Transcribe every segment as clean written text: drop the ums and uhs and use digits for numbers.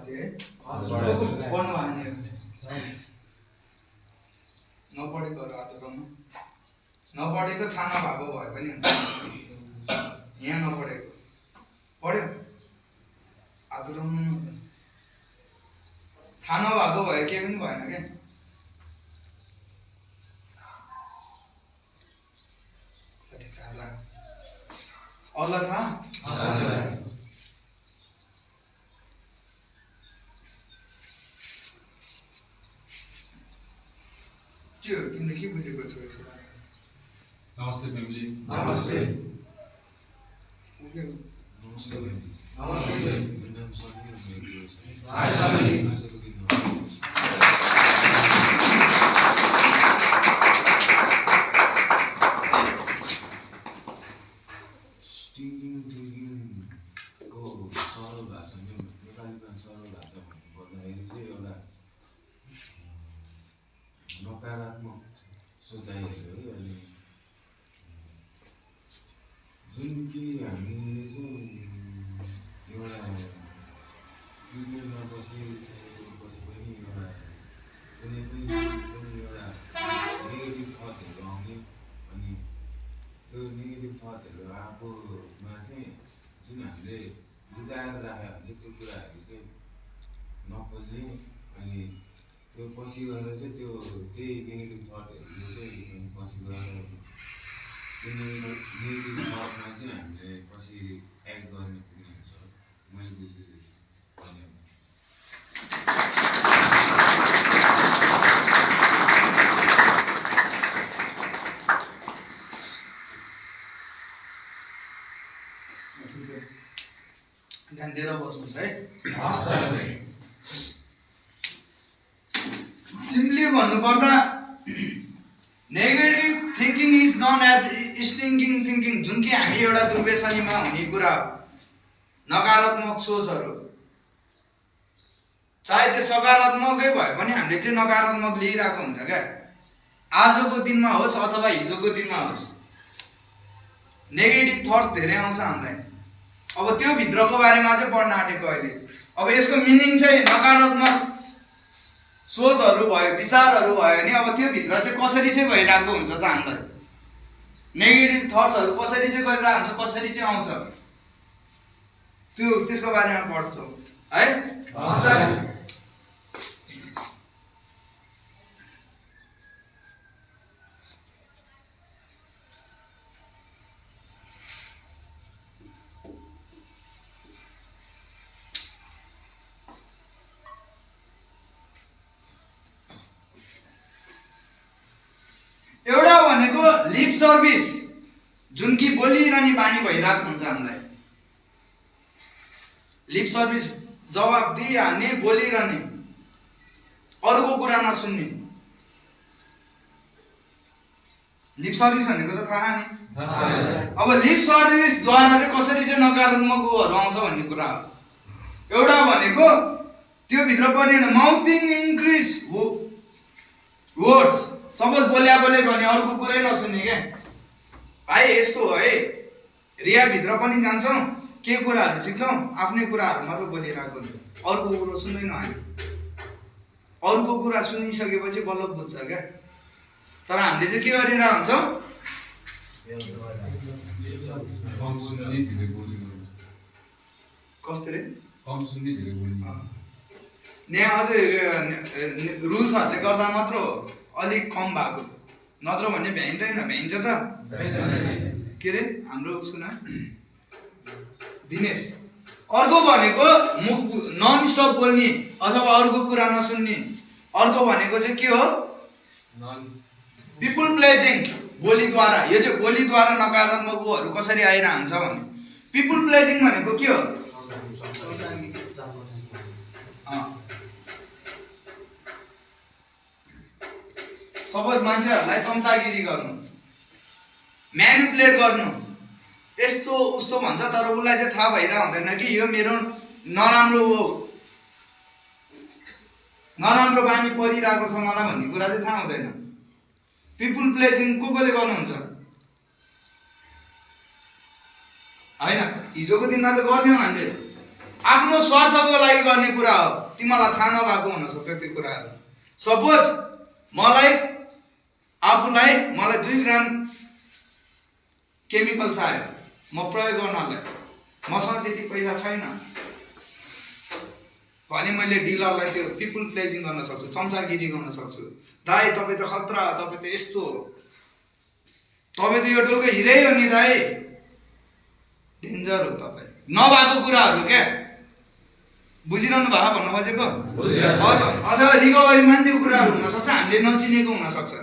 थियो है पढ्नु भएन नपढेकोहरू हात उठाउनु नपढेको थाहा नभएको भए पनि हुन्छ यहाँ नपढेको पढ्यो हात उठाउनु थाहा नभएको भए केही पनि भएन क्या अल्लाह थाहा त्यो तिमीले के बुझेको छौ यसको बारेमा नमस्ते फ्यामिली नमस्ते नमस्ते नमस्ते नकारात्मक सोचाइहरू है अनि जुन कि हामीले चाहिँ एउटा ट्रिटमेन्टमा बसेपछि पनि एउटा कुनै पनि एउटा नेगेटिभ थटहरू आउने अनि त्यो नेगेटिभ थटहरू आएकोमा चाहिँ जुन हामीले लुकाएर राख्यो भने त्यो कुराहरू चाहिँ नफल्ने अनि त्यो पछि गएर चाहिँ त्यो त्यही नेगेटिभ थटहरू चाहिँ पछि गएर त्यो नेगेटिभ थटमा चाहिँ हामीले पछि एक्ट गर्ने पनि हुन्छ मैले बुझ्दैछु ध्यान दिएर बस्नुहोस् है सिम्पली भन्नुपर्दा negative thinking is none as stinking thinking जुन कि हामी एउटा दुर्व्यसनीमा हुने कुरा हो नकारात्मक सोचहरू चाहे त्यो सकारात्मकै भए पनि हामीले चाहिँ नकारात्मक लिइरहेको हुन्छ क्या आजको दिनमा होस् अथवा हिजोको दिनमा होस् नेगेटिभ थट्स धेरै आउँछ हामीलाई अब त्यो भित्रको बारेमा चाहिँ पढ्न आँटेको अहिले अब यसको मिनिङ चाहिँ नकारात्मक सोचहरू भयो विचारहरू भयो भने अब त्यो भित्र चाहिँ कसरी चाहिँ भइरहेको हुन्छ त हामीलाई नेगेटिभ थट्सहरू कसरी चाहिँ गरिरहेको हुन्छ कसरी चाहिँ आउँछ त्यो त्यसको बारेमा पढ्छौँ है एउटा भनेको लिप सर्भिस जुन कि बोलिरहने बानी भइरहेको हुन्छ हामीलाई लिप सर्भिस जवाब दिइहाल्ने बोलिरहने अरूको कुरा नसुन्ने लिप सर्भिस भनेको त थाहा नि अब लिप सर्भिसद्वारा चाहिँ कसरी चाहिँ नकारात्मकहरू आउँछ भन्ने कुरा हो एउटा भनेको त्यो भित्र पर्ने माउथिङ इन्क्रिज वर्ड्स सपोज बोल्या गर्ने अरूको कुरै नसुन्ने क्या भाइ यस्तो हो है रियाभित्र पनि जान्छौँ के कुराहरू सिक्छौँ आफ्नै कुराहरू मात्र बोलिरहेको हुन्छ अरूको कुरो सुन्दैन हामी अरूको कुरा सुनिसकेपछि बल्ल बुझ्छ क्या तर हामीले चाहिँ के गरिरहेको हुन्छौँ कस्तोले यहाँ अझै रुल्सहरूले गर्दा मात्र हो अलिक कम भएको नत्र भने भ्याइँदैन भ्याइन्छ त के अरे हाम्रो उसको नाम दिनेश अर्को भनेको मुख नन स्टप बोल्ने अथवा अरूको कुरा नसुन्ने अर्को भनेको चाहिँ के हो पिपुल प्लेजिङ बोलीद्वारा यो चाहिँ बोलीद्वारा नकारात्मकहरू कसरी आइरहन्छ भने पिपुल प्लेजिङ भनेको के हो सपोज मान्छेहरूलाई चम्चागिरी गर्नु म्यानिपुलेट गर्नु यस्तो उस्तो भन्छ तर उसलाई चाहिँ थाहा भइरहेको हुँदैन कि यो मेरो नराम्रो बानी परिरहेको छ मलाई भन्ने कुरा चाहिँ थाहा हुँदैन पिपुल प्लेजिङ कोले गर्नुहुन्छ होइन हिजोको दिनमा त गर्थ्यौँ हामीले आफ्नो स्वार्थको लागि गर्ने कुरा हो। तिमीलाई थाहा नभएको हुनसक्छ त्यो कुराहरू। सपोज मलाई 2 ग्राम केमिकल चाहियो म प्रयोग गर्नलाई, मसँग त्यति पैसा छैन भने मैले डिलरलाई त्यो पिपुल प्लेजिङ गर्न सक्छु, चम्चागिरी गर्न सक्छु। दाइ तपाईँ त खतरा, तपाईँ त यस्तो हो, तपाईँ त यो टोलको हिरै हो नि दाइ, डेन्जर हो तपाईँ। नभएको कुराहरू क्या, बुझिरहनु भएको भन्नु खोजेको? अथवा रिकभरीमा पनि त्यो कुराहरू हुनसक्छ, हामीले नचिनेको हुनसक्छ।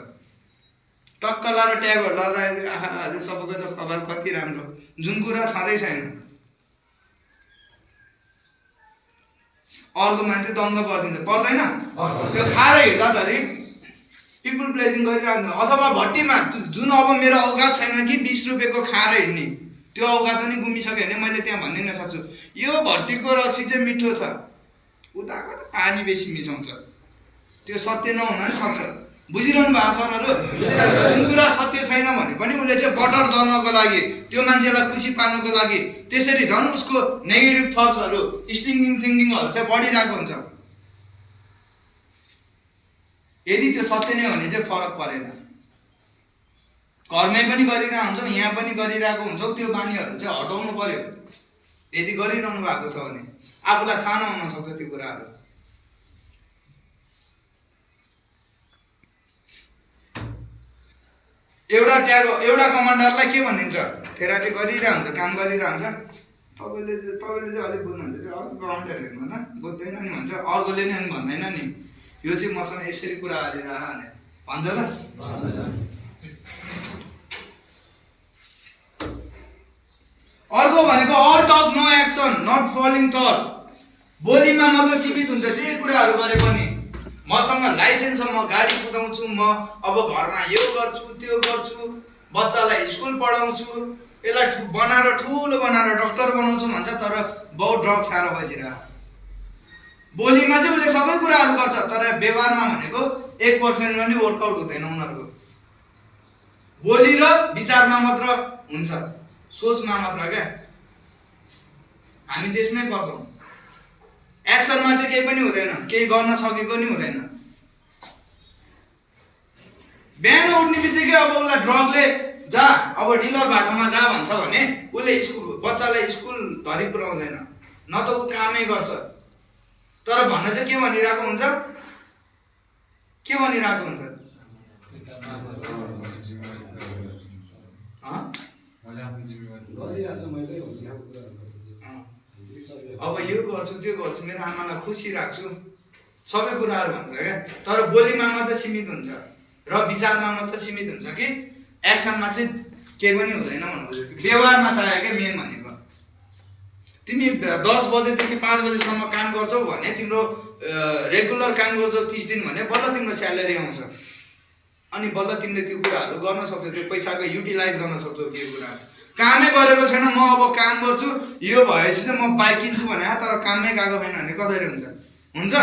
टक्क लाएर ट्यागहरू लाएर हजुर तपाईँको त कपाल कति राम्रो, जुन कुरा छँदै छैन। अर्को मान्छे दङ्ग पर्दैन, त्यो खाएर हिँड्दाखेरि पिपुल प्लेजिङ गरिरहनु। अथवा भट्टीमा जुन अब मेरो औकात छैन कि 20 रुपियाँको खाएर हिँड्ने, त्यो औकात पनि गुमिसक्यो भने मैले त्यहाँ भनिदिन सक्छु यो भट्टीको रक्सी चाहिँ मिठो छ, उताको त पानी बेसी मिसाउँछ। त्यो सत्य नहुन नि सक्छ। बुझिरहनु भएको सरहरू? जुन कुरा सत्य छैन भने पनि उसले चाहिँ बटर दल्नको लागि, त्यो मान्छेलाई खुसी पार्नको लागि त्यसरी झन् उसको नेगेटिभ थट्सहरू, स्टिङिङ थिङ्किङहरू चाहिँ बढिरहेको हुन्छ। यदि त्यो सत्य नै हो भने चाहिँ फरक परेन। घरमै पनि गरिरहेको हुन्छौँ, यहाँ पनि गरिरहेको हुन्छौँ, त्यो बानीहरू चाहिँ हटाउनु पर्यो। यदि गरिरहनु भएको छ भने आफूलाई थाहा नहुन सक्छ त्यो कुराहरू। एउटा कमान्डरलाई के भनिदिन्छ, थेरापी गरिरहेको हुन्छ, काम गरिरहेको हुन्छ, तपाईँले चाहिँ अलिक बुझ्नुहुन्छ चाहिँ अर्को कमान्डरहरूमा त बुझ्दैन नि भन्छ, अर्कोले नि अनि भन्दैन नि यो चाहिँ मसँग यसरी कुरा गरिरह भन्छ त। अर्को भनेको all talk no action not following thoughts. बोलीमा मात्र सीमित हुन्छ जे कुराहरू गरे पनि। मसँग लाइसेन्स छ, म गाडी कुदाउँछु, म अब घरमा यो गर्छु त्यो गर्छु, बच्चालाई स्कुल पढाउँछु, यसलाई ठुलो बनाएर डक्टर बनाउँछु भन्छ, तर बहुत ड्रग्स खाएर बसिरहेको। बोलीमा चाहिँ उसले सबै कुराहरू गर्छ, तर व्यवहारमा भनेको 1% पनि वर्कआउट हुँदैन उनीहरूको। बोली र विचारमा मात्र हुन्छ, सोचमा मात्र क्या। हामी त्यसमै पर्छौँ, एक्सनमा चाहिँ केही पनि हुँदैन, केही गर्न सकेको नि हुँदैन। बिहान उठ्ने बित्तिकै अब उसलाई ड्रगले जा अब डिलर बाटोमा जा भन्छ भने उसले बच्चालाई स्कुल धरि पुर्याउँदैन, न त ऊ कामै गर्छ। तर भन्न चाहिँ के भनिरहेको हुन्छ, अब यो गर्छु त्यो गर्छु, मेरो आमालाई खुसी राख्छु, सबै कुराहरू भन्छ क्या। तर बोलीमा मात्र सीमित हुन्छ र विचारमा मात्र सीमित हुन्छ कि एक्सनमा चाहिँ केही पनि हुँदैन भन्नु। व्यवहारमा चाहियो क्या मेन भनेको। तिमी 10 बजेदेखि 5 बजेसम्म काम गर्छौ भने, तिम्रो रेगुलर काम गर्छौ 30 दिन भने बल्ल तिम्रो स्यालेरी आउँछ, अनि बल्ल तिमीले त्यो कुराहरू गर्न सक्छौ, त्यो पैसाको युटिलाइज गर्न सक्छौ। त्यो कुराहरू कामै गरेको छैन, म अब काम गर्छु यो भएपछि चाहिँ म बाइक किन्छु भने, तर कामै गएको छैन भने कसरी हुन्छ?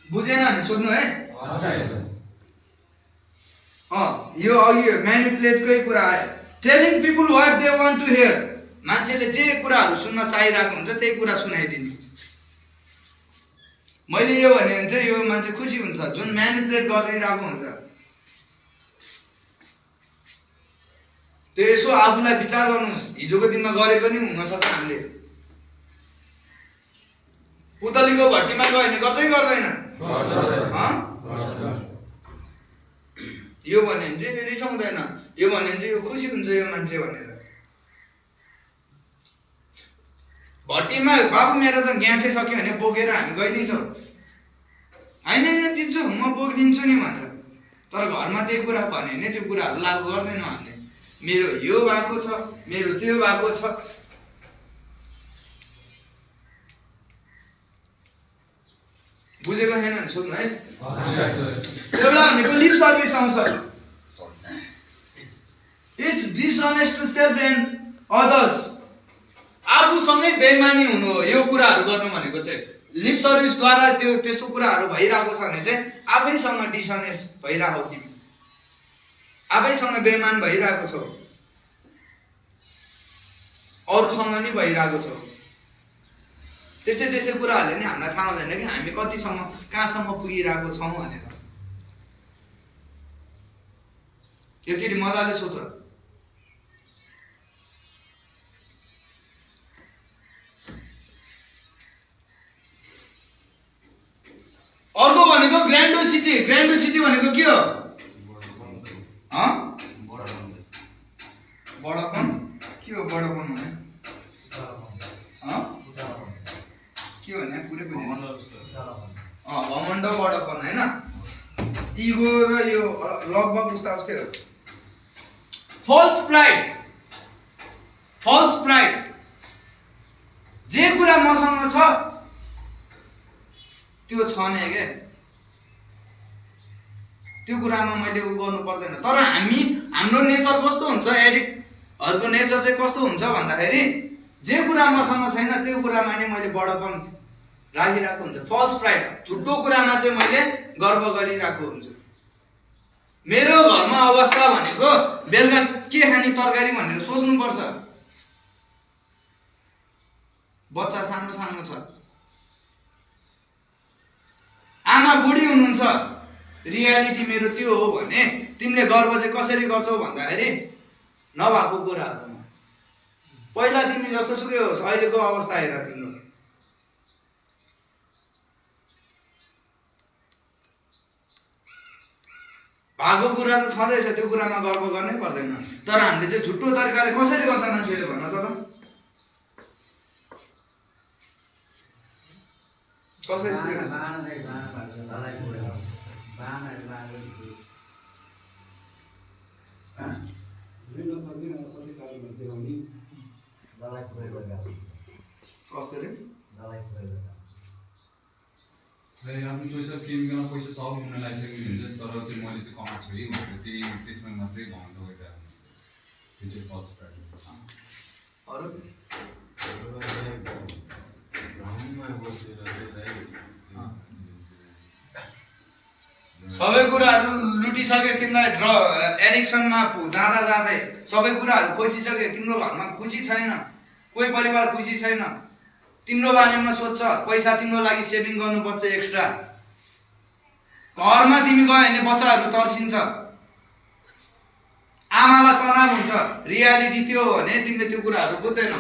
बुझेन भने सोध्नु है। यो अघि म्यानिपुलेटकै कुरा आयो। Telling people what they want to hear. मान्छेले जे कुराहरू सुन्न चाहिरहेको हुन्छ त्यही कुरा सुनाइदिने। मैले यो भने चाहिँ यो मान्छे खुसी हुन्छ, जुन म्यानिपुलेट गरिरहेको हुन्छ। त्यो यसो आफूलाई विचार गर्नुहोस्, हिजोको दिनमा गरेको नि हुनसक्छ हामीले। पुतलीको भट्टीमा गयो भने गर्छ कि गर्दैन? यो भन्यो भने चाहिँ रिसाउँदैन, यो भन्यो भने चाहिँ यो खुसी हुन्छ यो मान्छे भनेर। भट्टीमा बाबु मेरो त ग्यासै सक्यो भने बोकेर हामी गइदिन्छौँ, होइन दिन्छु म बोकिदिन्छु नि भन्छ। तर घरमा त्यही कुरा भन्यो भने त्यो कुराहरू लागु गर्दैनौँ हामीले। मेरो यो भएको छ, मेरो त्यो भएको छ। बुझेको छैन भने सोध्नु है। एउटा भनेको लिप सर्भिस आउँछ। It's dishonest to self and others. आफूसँगै बेइमानी हुनु हो यो कुराहरू गर्नु भनेको चाहिँ। लिप सर्भिसद्वारा त्यो त्यस्तो कुराहरू भइरहेको छ भने चाहिँ आफैसँग डिसअनेस्ट भइरहेको तिमी, आफैसँग बेइमान भइरहेको छौ, अरूसँग नि भइरहेको छौ। त्यस्तै कुराहरूले नि हामीलाई थाहा हुँदैन कि हामी कतिसम्म कहाँसम्म पुगिरहेको छौँ भनेर। एकचोटि मजाले सोच। अर्को भनेको ग्रान्डो सिटी। ग्रान्डो सिटी भनेको के हो? बडपन के हो? बडपन भने के भने पुरै बुझेन। घमण्ड बडपन होइन, इगो र यो लगभग उस्ता उस्तै हो। Falls pride. फल्स प्राइड जे कुरा मसँग छ त्यो छ नै के, त्यो कुरामा मैले उ गर्नु पर्दैन। तर हाम्रो नेचर कस्तो हुन्छ, एडिक्टहरूको नेचर चाहिँ कस्तो हुन्छ भन्दाखेरि जे कुरा मसँग छैन त्यो कुरामा नि मैले बडपन राखिरहेको हुन्छ। फल्स प्राइड, झुटो कुरामा चाहिँ मैले गर्व गरिरहेको हुन्छु। मेरो घरमा अवस्था भनेको बेलुका के खाने तरकारी भनेर सोच्नुपर्छ। बच्चा सानो सानो छ, आमा बुढी हुनुहुन्छ, रियालिटी मेरो त्यो हो भने तिमीले गर्व चाहिँ कसरी गर्छौ भन्दाखेरि नभएको कुराहरूमा। पहिला तिमी जस्तो सुकै होस्, अहिलेको अवस्था हेर तिम्रो। भएको कुरा त छँदैछ, त्यो कुरामा गर्व गर्नै पर्दैन। तर हामीले चाहिँ झुटो तरिकाले कसरी गर्छ मान्छेले भन्न त कसरी? आफ्नो चोइस अफ किनकन पैसा सब हुन लागिसकेको हुन्छ, तर चाहिँ मैले चाहिँ कमाएको छु है भनेर त्यसमा मात्रै घमण्ड गरिरहेको त्यो चाहिँ फल्स प्राइड। सबै कुराहरू लुटिसक्यो, तिमीलाई एडिक्सनमा जाँदा जाँदै सबै कुराहरू खोजिसक्यो, तिम्रो घरमा खुसी छैन, कोही परिवार खुसी छैन, तिम्रो बारेमा सोध्छ, पैसा तिम्रो लागि सेभिङ गर्नुपर्छ एक्स्ट्रा। घरमा तिमी गयो भने बच्चाहरू तर्सिन्छ, आमालाई तनाव हुन्छ। रियालिटी त्यो हो भने तिमीले त्यो कुराहरू बुझ्दैनौ।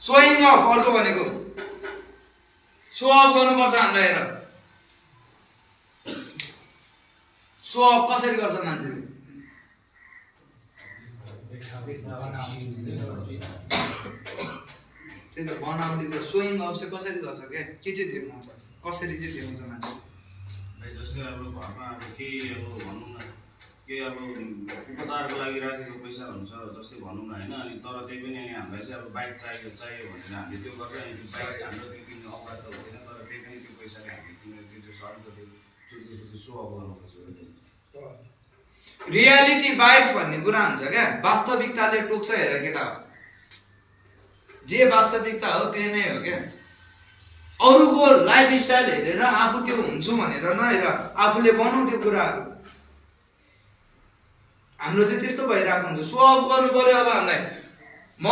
सोइङ अफ, अर्को भनेको सो अफ गर्नुपर्छ हामीलाई। हेर सो अफ कसरी गर्छ मान्छेले? त्यही त बनावटी त सोइङ अफ चाहिँ कसरी गर्छ के चाहिँ देखाउँछ, कसरी चाहिँ देखाउँछ मान्छे? जस्तै अब घरमा अब केही अब भनौँ न केही अब उपचारको लागि राखेको पैसा हुन्छ जस्तै भनौँ न होइन, अनि तर त्यही पनि हामीलाई चाहिँ अब बाइक चाहियो भनेर हामीले त्यो गर्छ। अनि त्यो बाइक हाम्रो त्यो किन्ने औकात त हुँदैन, तर त्यही पनि त्यो पैसाले हामीले किनेर त्यो चाहिँ सर्ट त्यो सो अफ गर्नु खोज्छ। रियालिटी बाइट्स भन्ने कुरा हुन्छ क्या, वास्तविकताले टोक्छ। हेर केटा, जे वास्तविकता हो त्यही नै हो क्या। अरूको लाइफ स्टाइल हेरेर आफू त्यो हुन्छु भनेर नहेर, आफूले बनाऊ त्यो कुराहरू। हाम्रो चाहिँ त्यस्तो भइरहेको हुन्छ। सो अफ गर्नु पर्यो। अब हामीलाई म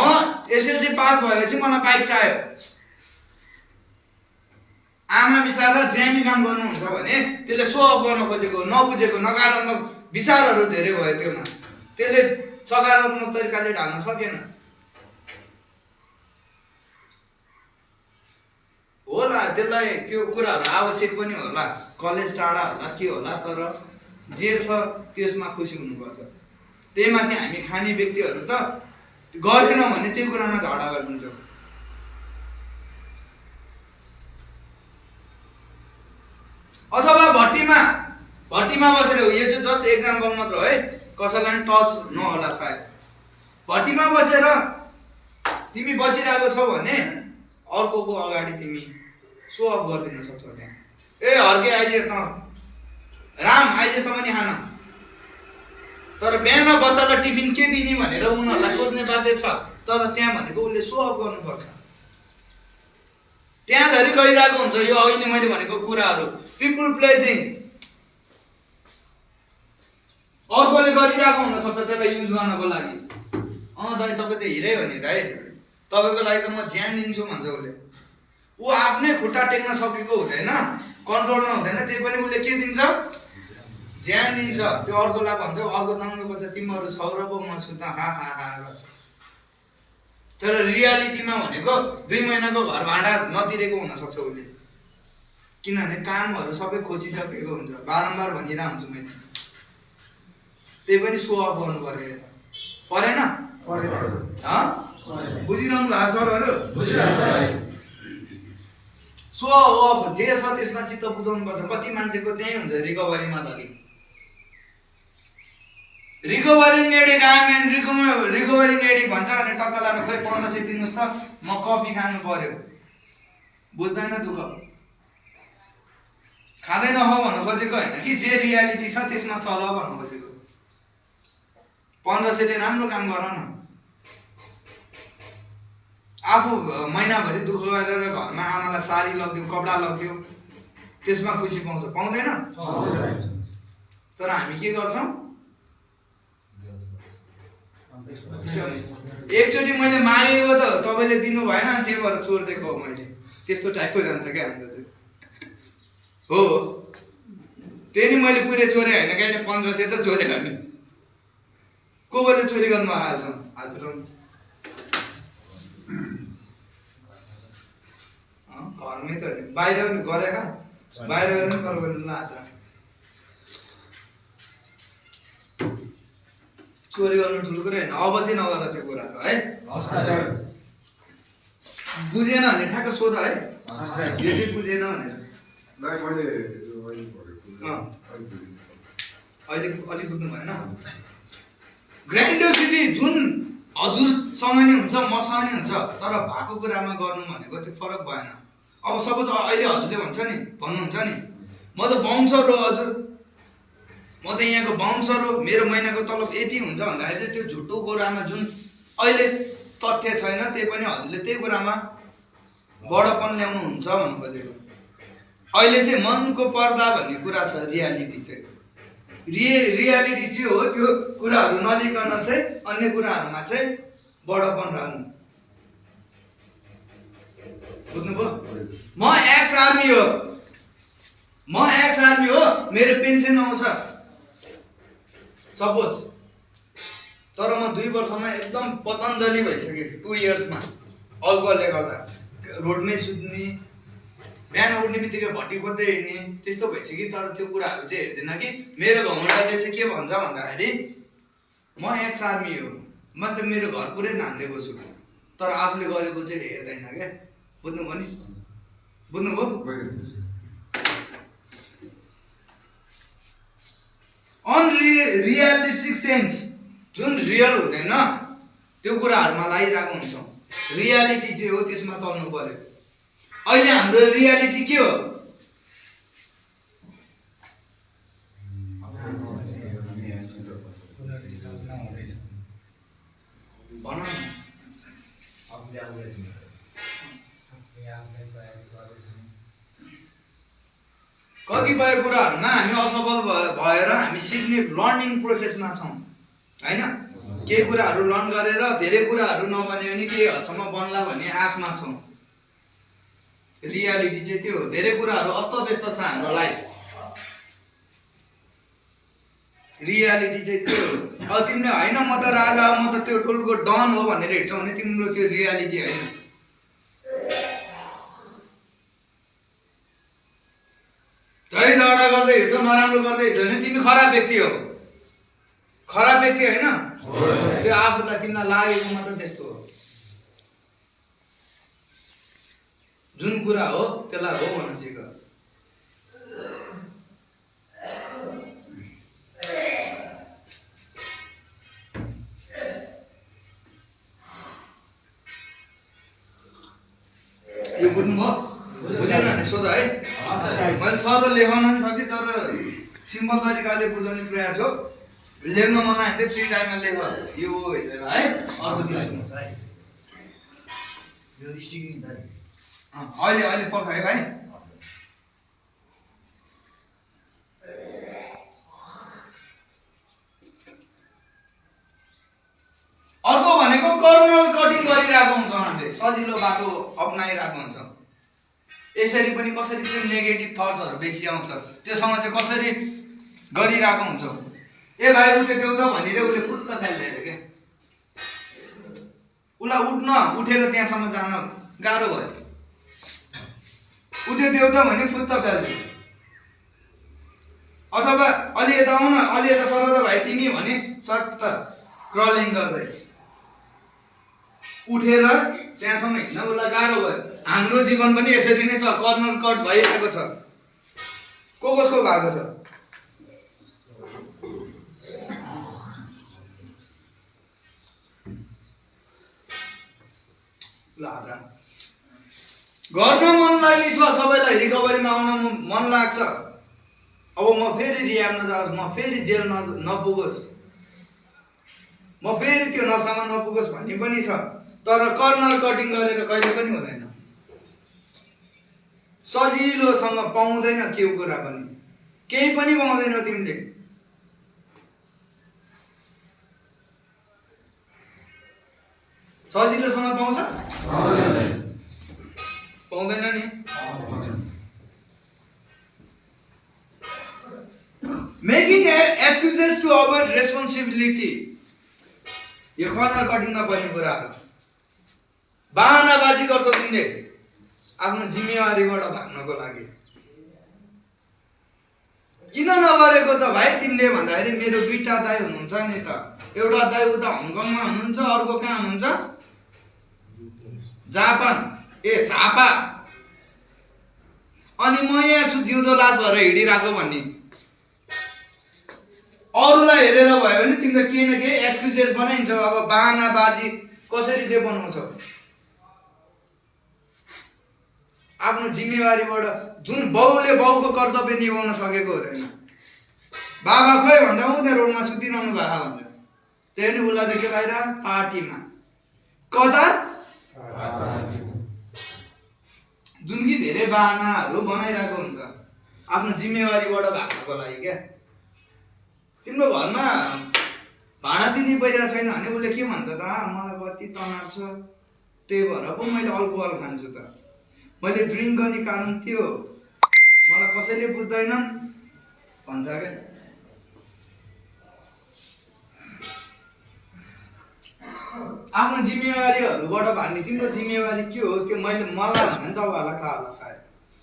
एसएलसी पास भएपछि मलाई बाइक चाहियो, आमा बिचारा ज्यामी काम गर्नुहुन्छ भने त्यसले सो अफ गर्न खोजेको, नबुझेको नकारात्मक विचारहरू धेरै भयो त्योमा, त्यसले सकारात्मक तरिकाले ढाल्न सकेन। होला त्यसलाई त्यो कुराहरू आवश्यक पनि होला, कलेज टाढा होला के होला, तर जे छ त्यसमा खुसी हुनुपर्छ। त्यही माथि हामी खाने व्यक्तिहरू त गरेनौँ भने त्यो कुरामा झगडा गरिदिन्छौँ। अथवा भट्टीमा बसेर, यो चाहिँ जस्ट एक्जाम्पल मात्र हो है, कसैलाई पनि टच नहोला सायद। भट्टीमा बसेर तिमी बसिरहेको छौ भने अर्कोको अगाडि तिमी सो अफ गरिदिन सक्छौ। त्यहाँ ए हर्के आइज त राम आइज त पनि खान, तर बिहान बच्चालाई टिफिन के दिने भनेर उनीहरूलाई सोध्ने बाध्य छ। तर त्यहाँ भनेको उसले सो अफ गर्नुपर्छ। त्यहाँ धरि गइरहेको हुन्छ यो अहिले मैले भनेको कुराहरू, पिपुल प्लेजिङ। अर्कोले गरिरहेको हुनसक्छ त्यसलाई युज गर्नको लागि। दाइ तपाईँ त हिरै हो नि दाइ, तपाईँको लागि त म ज्यान दिन्छु भन्छ उसले। ऊ आफ्नै खुट्टा टेक्न सकेको हुँदैन, कन्ट्रोलमा हुँदैन, त्यही पनि उसले के दिन्छ, ज्यान दिन्छ। त्यो अर्कोलाई भन्छ, अर्को दङ्गो गर्दा तिमीहरू छौ र पो म छु त, हा हा हा गर्छ। तर रियालिटीमा भनेको 2 महिनाको घर भाडा नतिरेको हुनसक्छ उसले, किनभने कामहरू सबै खोसिसकेको हुन्छ। बारम्बार भनिरहेको हुन्छु मैले, त्यही पनि सो अफ गर्नु पर्यो, परेन? बुझिरहनु भएको सरहरू? सो अफ जे छ त्यसमा चित्त बुझाउनु पर्छ। कति मान्छेको त्यही हुन्छ रिकभरीमा धरि, रिकभरिङ एडिक आएन, रिकभरिङ एडिक भन्छ अनि टक्क लाएर खोइ 1500 दिनुहोस् त, म कफी खानु पर्यो, बुझ्दैन दुःख, खाँदैन हो भन्नु खोजेको होइन कि, जे रियालिटी छ त्यसमा चल भन्नु खोजेको। 1500 ले राम्रो काम गर न, आफू महिनाभरि दुःख गरेर घरमा आमालाई साडी लगिदियो, कपडा लगिदियो, त्यसमा खुसी पाउँछ, पाउँदैन? तर हामी के गर्छौँ, एकचोटि मैले मागेको त तपाईँले दिनु भएन, त्यही भएर चोरिदिएको हो मैले, त्यस्तो टाइपको जान्छ क्या हाम्रो चाहिँ। हो त्यही नि मैले पुरै चोरे होइन क्या, 1500 त चोरे भने को कोले चोरी गर्नु हाल्छौँ, हात उठाउनु। घरमै त बाहिर पनि गरेका, बाहिर पनि पर गर्नु ल हात राख। चोरी गर्नु ठुलो कुरा होइन, अब चाहिँ नगर त्यो कुराहरू है। बुझेन भने ठ्याक्क सोध है, यो चाहिँ बुझेन भनेर। अहिले अलिक बुझ्नु भएन। ग्रान्डियोसिटी जुन हजुरसँग नि हुन्छ, मसँग नि हुन्छ, तर भएको कुरामा गर्नु भनेको त्यो फरक भएन। अब सपोज अहिले हजुरले भन्छ नि, भन्नुहुन्छ नि म त बाउन्सर हो हजुर, म त यहाँको बाउन्सर हो, मेरो महिनाको तलब यति हुन्छ भन्दाखेरि त्यो झुटो कुरामा जुन अहिले तथ्य छैन, त्यही पनि हजुरले त्यही कुरामा बडपन ल्याउनु हुन्छ भन्नु खोजेको। अहिले चाहिँ मनको पर्दा भन्ने कुरा छ, रियालिटी चाहिँ रियालिटी चाहिँ हो त्यो कुराहरू नलिकन चाहिँ अन्य कुराहरूमा चाहिँ बडपन राख्नु। बुझ्नुभयो? म एक्स आर्मी हो, मेरो पेन्सन आउँछ सपोज, तर म 2 वर्षमा एकदम पतञ्जली भइसकेँ, 2 इयर्समा अल्कोहलले गर्दा रोडमै सुत्ने, बिहान उठ्ने बित्तिकै भट्टी खोज्दै हिँड्ने, त्यस्तो भइसक्यो। तर त्यो कुराहरू चाहिँ हेर्दैन कि मेरो घमण्डले चाहिँ के भन्छ भन्दाखेरि म एक्स आर्मी हो, मतलब मेरो घर पुरै धान्दिएको छु, तर आफूले गरेको चाहिँ हेर्दैन क्या। बुझ्नुभयो नि? बुझ्नुभयो? अनरियलिस्टिक सेन्स जुन रियल हुँदैन त्यो कुराहरूमा लागिरहेको हुन्छौँ। रियालिटी चाहिँ हो त्यसमा चल्नु पर्यो। अहिले हाम्रो रियालिटी के हो? भन न। कतिपय कुराहरूमा हामी असफल भएर हामी सिक्ने लर्निङ प्रोसेसमा छौँ होइन। केही कुराहरू लर्न गरेर धेरै कुराहरू नबन्यो भने केही हदसम्म बन्ला भन्ने आशमा छौँ। रियालिटी चाहिँ त्यो हो, धेरै कुराहरू अस्तव्यस्त छ हाम्रो लाइफ। रियालिटी चाहिँ त्यो हो। अब तिमीले होइन म त राजा हो, म त त्यो ठुलो डन हो भनेर हिँड्छौ भने तिम्रो त्यो रियालिटी होइन। झै झगडा गर्दै हिँड्छौ, नराम्रो गर्दै हिँड्छौ भने तिमी खराब व्यक्ति हो। खराब व्यक्ति होइन, त्यो आफूलाई तिमीलाई लागेको मात्र त्यस्तो हो। जुन कुरा हो त्यसलाई हो भन्नु सिक। यो बुझ्नुभयो? बुझेन भने सोध है। मैले सर लेखन पनि छ कि, तर सिम्पल तरिकाले बुझाउने प्रयास हो। लेख्न मन लाग्यो फ्री टाइममा लेख, यो हेरेर है। अर्को दिन अहिले पकायो भाइ। अर्को भनेको कर्नल कटिङ गरिरहेको हुन्छ, हामीले सजिलो बाटो अप्नाइरहेको हुन्छ। यसरी पनि कसरी चाहिँ नेगेटिभ थट्सहरू बेसी आउँछ, त्योसँग चाहिँ कसरी गरिरहेको हुन्छ। ए भाइ उ त्यो त भनेर उसले फुत्त फाल्दैन क्या, उसलाई उठेर त्यहाँसम्म जान गाह्रो भयो। उठ्यो देऊ त भने फुत्त फाल्छ, अथवा अलि यता आउन, अलि यता सर त भाइ तिमी भने सट्ट क्रलिङ गर्दै उठेर त्यहाँसम्म हिँड्न उसलाई गाह्रो भयो। हाम्रो जीवन पनि यसरी नै छ, कर्नर कट भइरहेको छ। कसको भएको छ? गर्न मन लाग्ने छ, सबैलाई रिकभरीमा आउन मन लाग्छ। अब म फेरि रिहाब नजाओस्, म फेरि जेल नपुगोस्, म फेरि त्यो नसामा नपुगोस् भन्ने पनि छ। तर कर्नर कटिङ गरेर कहिले पनि हुँदैन, सजिलोसँग पाउँदैन केही कुरा पनि, केही पनि पाउँदैनौ तिमीले। सजिलोसँग पाउँछ? पाउँदैन नि। Making excuses to avoid responsibility, यो कर्नर कटिङमा पर्ने कुराहरू। बहानाबाजी गर्छौ तिमीले आफ्नो जिम्मेवारीबाट भाग्नको लागि। किन नगरेको त भाइ तिमीले भन्दाखेरि मेरो दुईटा दाइ हुनुहुन्छ नि त, एउटा दाइ उता हङकङमा हुनुहुन्छ, अर्को कहाँ हुनुहुन्छ? जापान, झापा। अनि म यहाँ छु दिउँदो लाज भएर हिँडिरहेको भन्ने। अरूलाई हेरेर भयो भने तिमीले केही न केही एक्सक्युजेस बनाइन्छ। अब बहानाबाजी कसरी चाहिँ बनाउँछौ? आफ्नो जिम्मेवारीबाट जुन बाउले बाउको कर्तव्य निभाउन सकेको हुँदैन, बाबा खोइ भन्दा उता रोडमा सुतिरहनु भएको हुन्छ, त्यही उसलाई त के लागिरह पार्टीमा कता जुन कि धेरै बाहनाहरू बनाइरहेको हुन्छ आफ्नो जिम्मेवारीबाट भाग्नको लागि। क्या तिम्रो घरमा भाडा दिने पैसा छैन भने उसले के भन्छ त, मलाई कति तनाव छ त्यही भएर पो मैले अल्कोहल खान्छु त, मैले ड्रिङ्क गर्ने कारण त्यो मलाई कसैले बुझ्दैनन् भन्छ क्या। आफ्नो जिम्मेवारीहरूबाट भाग्ने तिम्रो जिम्मेवारी के हो त्यो मलाई भन्दा तपाईँहरूलाई थाहा होला सायद।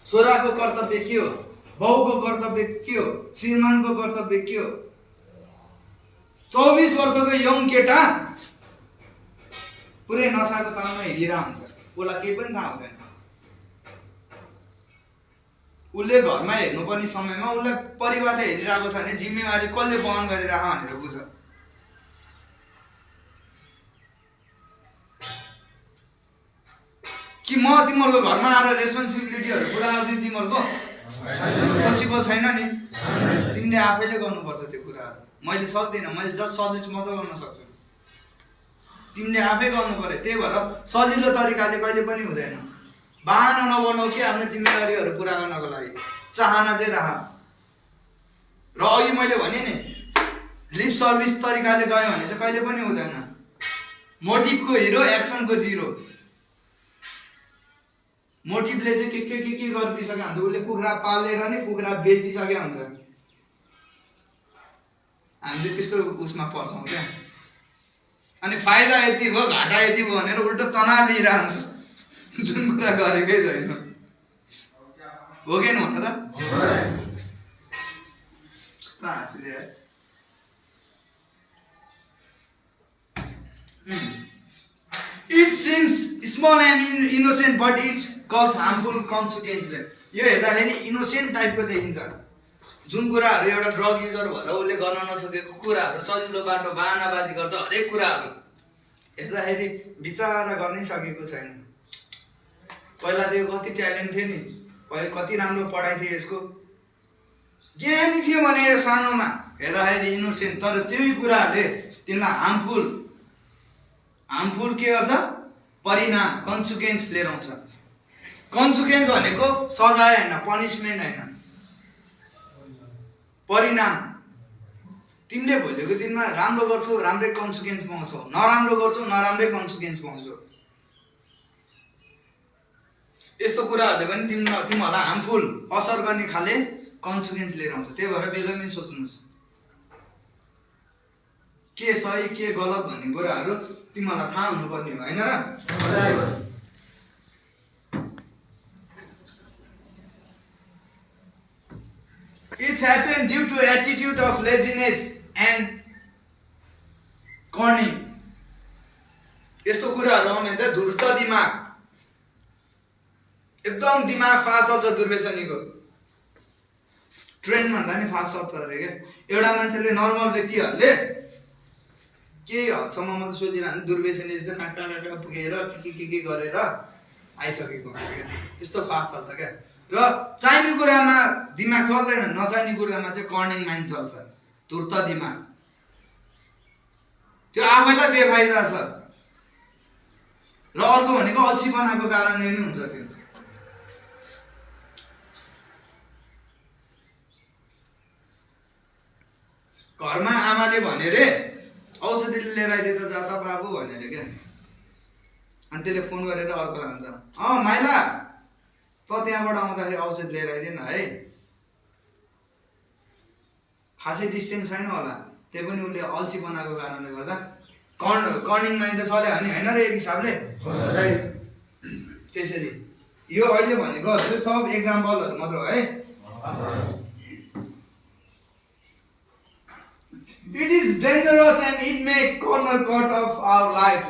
छोराको कर्तव्य के हो, बाउको कर्तव्य के हो, श्रीमानको कर्तव्य के हो। 24 वर्षको यङ केटा पुरै नसाको तालमा हिँडिरहेको हुन्छ, उसलाई केही पनि थाहा हुँदैन। उसले घरमा हेर्नुपर्ने समयमा उसलाई परिवारले हेरिरहेको छ भने जिम्मेवारी कसले वहन गरिरहेको भनेर बुझ। कि म तिमीहरूको घरमा आएर रेस्पोन्सिबिलिटीहरू पुरा गर्दिनु तिमीहरूको पोसिबल छैन नि। तिमीले आफैले गर्नुपर्छ त्यो कुराहरू। मैले सक्दिनँ, मैले जस्ट सजेस्ट मात्र गर्न सक्छु, तिमीले आफै गर्नु पर्यो। त्यही भएर सजिलो तरिकाले कहिले पनि हुँदैन। बहाना नबनाऊ कि आफ्नो जिम्मेवारीहरू पुरा गर्नको लागि चाहना चाहिँ राख। र अघि मैले भने नि लिप सर्भिस तरिकाले गयो भने चाहिँ कहिले पनि हुँदैन। मोटिभको हिरो, एक्सनको जिरो। मोटिभले चाहिँ के गरिसक्यो हुन्छ, उसले कुखुरा पालेर नै कुखुरा बेचिसक्यो हुन्छ। हामीले त्यस्तो उसमा पर्छौँ क्या। अनि फाइदा यति भयो घाटा यति भयो भनेर उल्टो तनाव लिइरहन्छ, जुन कुरा गरेकै छैन। हो कि भन त? कस्तो हाँसिले यार। It seems small and innocent but it causes harmful consequences. यो हेर्दाखेरि इनोसेन्ट टाइपको देखिन्छ। जुन कुराहरू एउटा ड्रग युजर भएर उसले गर्न नसकेको कुराहरू सजिलो बाटो बहानाबाजी गर्छ, हरेक कुराहरू हेर्दाखेरि विचार गर्नै सकेको छैन। पहिला त यो कति ट्यालेन्ट थियो नि, पहिला कति राम्रो पढाइ थियो यसको, ज्ञानी थियो भने यो सानोमा हेर्दाखेरि इनोसेन्ट। तर त्यही कुराहरूले तिमीलाई हार्मफुल के गर्छ? परिणाम, कन्सिक्वेन्स लिएर आउँछ। कन्सिक्वेन्स भनेको सजाय होइन, पनिसमेन्ट होइन, परिणाम। तिमीले भोलिको दिनमा राम्रो गर्छौ राम्रै कन्सिक्वेन्स पाउँछौ, नराम्रो गर्छौ नराम्रै कन्सिक्वेन्स पाउँछौ। यस्तो कुराहरूले पनि तिमीहरूलाई हार्मफुल असर गर्ने खाले कन्सिक्वेन्स लिएर आउँछ। त्यही भएर बेलैमै सोच्नुहोस् के सही के गलत भन्ने कुराहरू तिमीहरूलाई थाहा हुनुपर्ने हो, होइन र? It's happened due to attitude of laziness and cunning. यस्तो कुराहरू आउने त धूर्त दिमाग, एकदम दिमाग फास्ट चल्छ दुर्व्यसनीको। ट्रेन भन्दा नि फास्ट चल्छ अरे क्या। एउटा मान्छेले नर्मल व्यक्तिहरूले केही हदसम्म मात्रै सोचिरहनु, दुर्व्यसनी चाहिँ कहाँ पुगेर के गरेर आइसकेको हुन्छ क्या। त्यस्तो फास्ट चल्छ क्या। र चाहिने कुरामा दिमाग चल्दैन, नचाहिने कुरामा चाहिँ कर्निङ माइन्ड चल्छ, धूर्त दिमाग। त्यो आफैलाई बेफाइदा छ। र अर्को भनेको अल्छीपनाको कारणले नि हुन्छ त्यो। घरमा आमाले भने रे औषधि लिएर आइदिए त जा त बाबु भनेर क्या। अनि त्यसले फोन गरेर अर्कोलाई भन्छ माइला त त्यहाँबाट आउँदाखेरि औषध लिएर आइदिएन है। खासै डिस्टेन्स छैन होला, त्यही पनि उसले अल्छीपनाको कारणले गर्दा कर्निङ माइन्ड त चल्यो नि, होइन र एक हिसाबले। त्यसरी यो अहिले भनेकोहरू सब एक्जाम्पलहरू मात्र हो है। It is dangerous and it may corner cut of our life.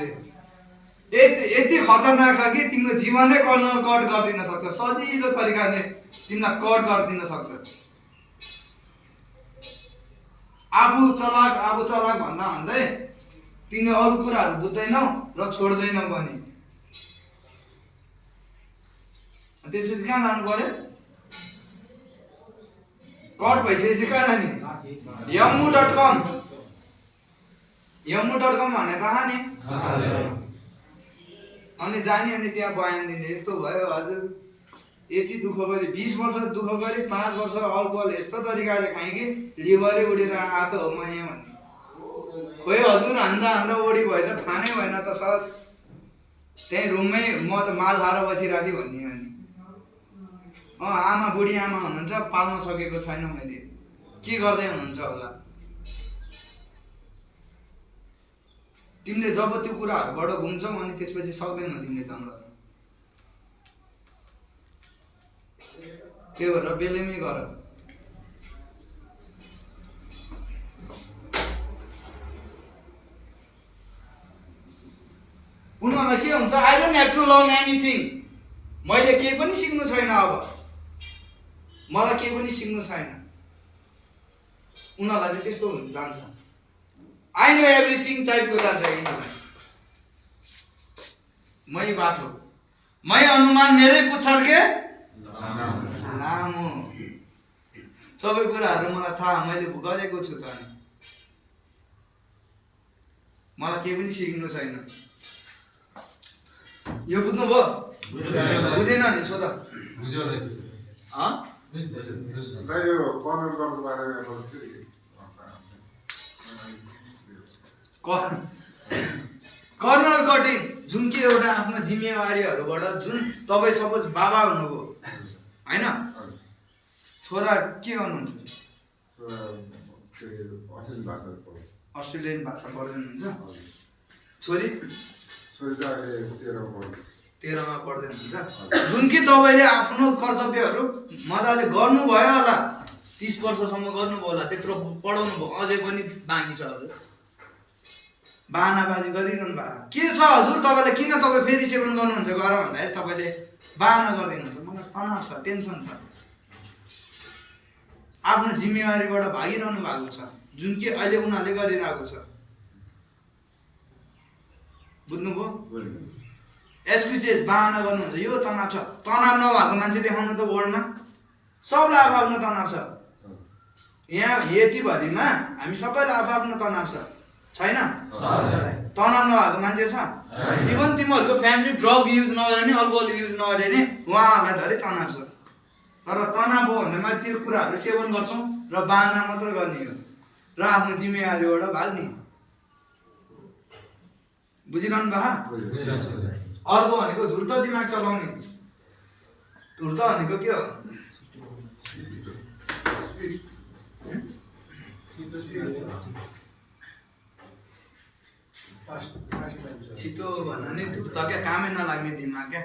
यति खतरनाक छ कि तिम्रो जीवनै कर्नर कट गरिदिन सक्छ, सजिलो तरिकाले तिमीलाई कट गरिदिन सक्छ। आफू चलाक भन्दा भन्दै तिमीले अरू कुराहरू बुझ्दैनौ र छोड्दैनौ पनि। त्यसपछि कहाँ जानु पर्यो? कट भइसकेपछि कहाँ जाने? yammu.com भन्ने थाहा नि? अनि जाने अनि त्यहाँ बयान दिने यस्तो भयो हजुर, यति दुःख गरी 20 वर्ष दुःख गरी 5 वर्ष अल्कोहल यस्तो तरिकाले खाएँ कि लिभरै उडेर आतो हो म यहाँ भन्ने। खोइ हजुर हान्दा ओडी भएछ थाहा नै भएन त सर, त्यही रुममै म त माल खाएर बसिरहेको थिएँ भन्ने। अनि आमा बुढी आमा हुनुहुन्छ, पाल्न सकेको छैन मैले, के गर्दै हुनुहुन्छ होला। तिमीले जब त्यो कुराहरूबाट घुम्छौ अनि त्यसपछि सक्दैनौ तिमीले चम्रा। त्यही भएर बेलैमै गर। उनीहरूलाई के हुन्छ, I don't have to learn anything, मैले केही पनि सिक्नु छैन, अब मलाई केही पनि सिक्नु छैन। उनीहरूलाई चाहिँ त्यस्तो जान्छ, आई नो एभ्रिथिङ टाइपको जान्छ यिनीहरूलाई। मै बाटो मै अनुमान मेरै पुच्छर के लामो, सबै कुराहरू मलाई थाहा, मैले गरेको छु त। मलाई केही पनि सिक्नु छैन। यो बुझ्नुभयो? बुझेन नि सोध। बुझ्यो कर्नर कटिङ जुन कि एउटा आफ्नो जिम्मेवारीहरूबाट, जुन तपाईँ सपोज बाबा हुनुभयो होइन, छोरा के गर्नुहुन्छ? अस्ट्रेलियन भाषा पढ्दै हुनुहुन्छ। छोरी 13मा पढ्दै हुनुहुन्छ। जुन कि तपाईँले आफ्नो कर्तव्यहरू मजाले गर्नुभयो होला, 30 वर्षसम्म गर्नुभयो होला, त्यत्रो पढाउनु भयो, अझै पनि बाँकी छ हजुर। बाहनाबाजी गरिरहनु भएको के छ हजुर? तपाईँलाई किन तपाईँ फेरि सेवन गर्नुहुन्छ गर भन्दाखेरि तपाईँले बाहना गरिदिनुहुन्छ, मलाई तनाव छ, टेन्सन छ, आफ्नो जिम्मेवारीबाट भागिरहनु भएको छ, जुन कि अहिले उनीहरूले गरिरहेको छ। बुझ्नुभयो? एक्सक्युजेस बाहना गर्नुहुन्छ, यो तनाव छ। तनाव नभएको मान्छे देखाउनु त वर्ल्डमा, सबलाई आफ्नो तनाव छ। यहाँ यतिभरिमा हामी सबैलाई आफ्नो तनाव छैन? तनाव नभएको मान्छे छ? इभन तिमीहरूको फ्यामिली ड्रग युज नगरे नि, अल्कोहल युज नगरे नि, उहाँहरूलाई धेरै तनाव छ। तर तनाव हो भन्दामा त्यो कुराहरू सेवन गर्छौँ र बाहना मात्र गर्ने हो र आफ्नो जिम्मेवारीबाट भाग्ने। बुझिरहनु भएको? अर्को भनेको धूर्त दिमाग चलाउने। धुर्त भनेको के हो? छिटो भन नि धुर्त क्या, कामै नलाग्ने दिमाग क्या।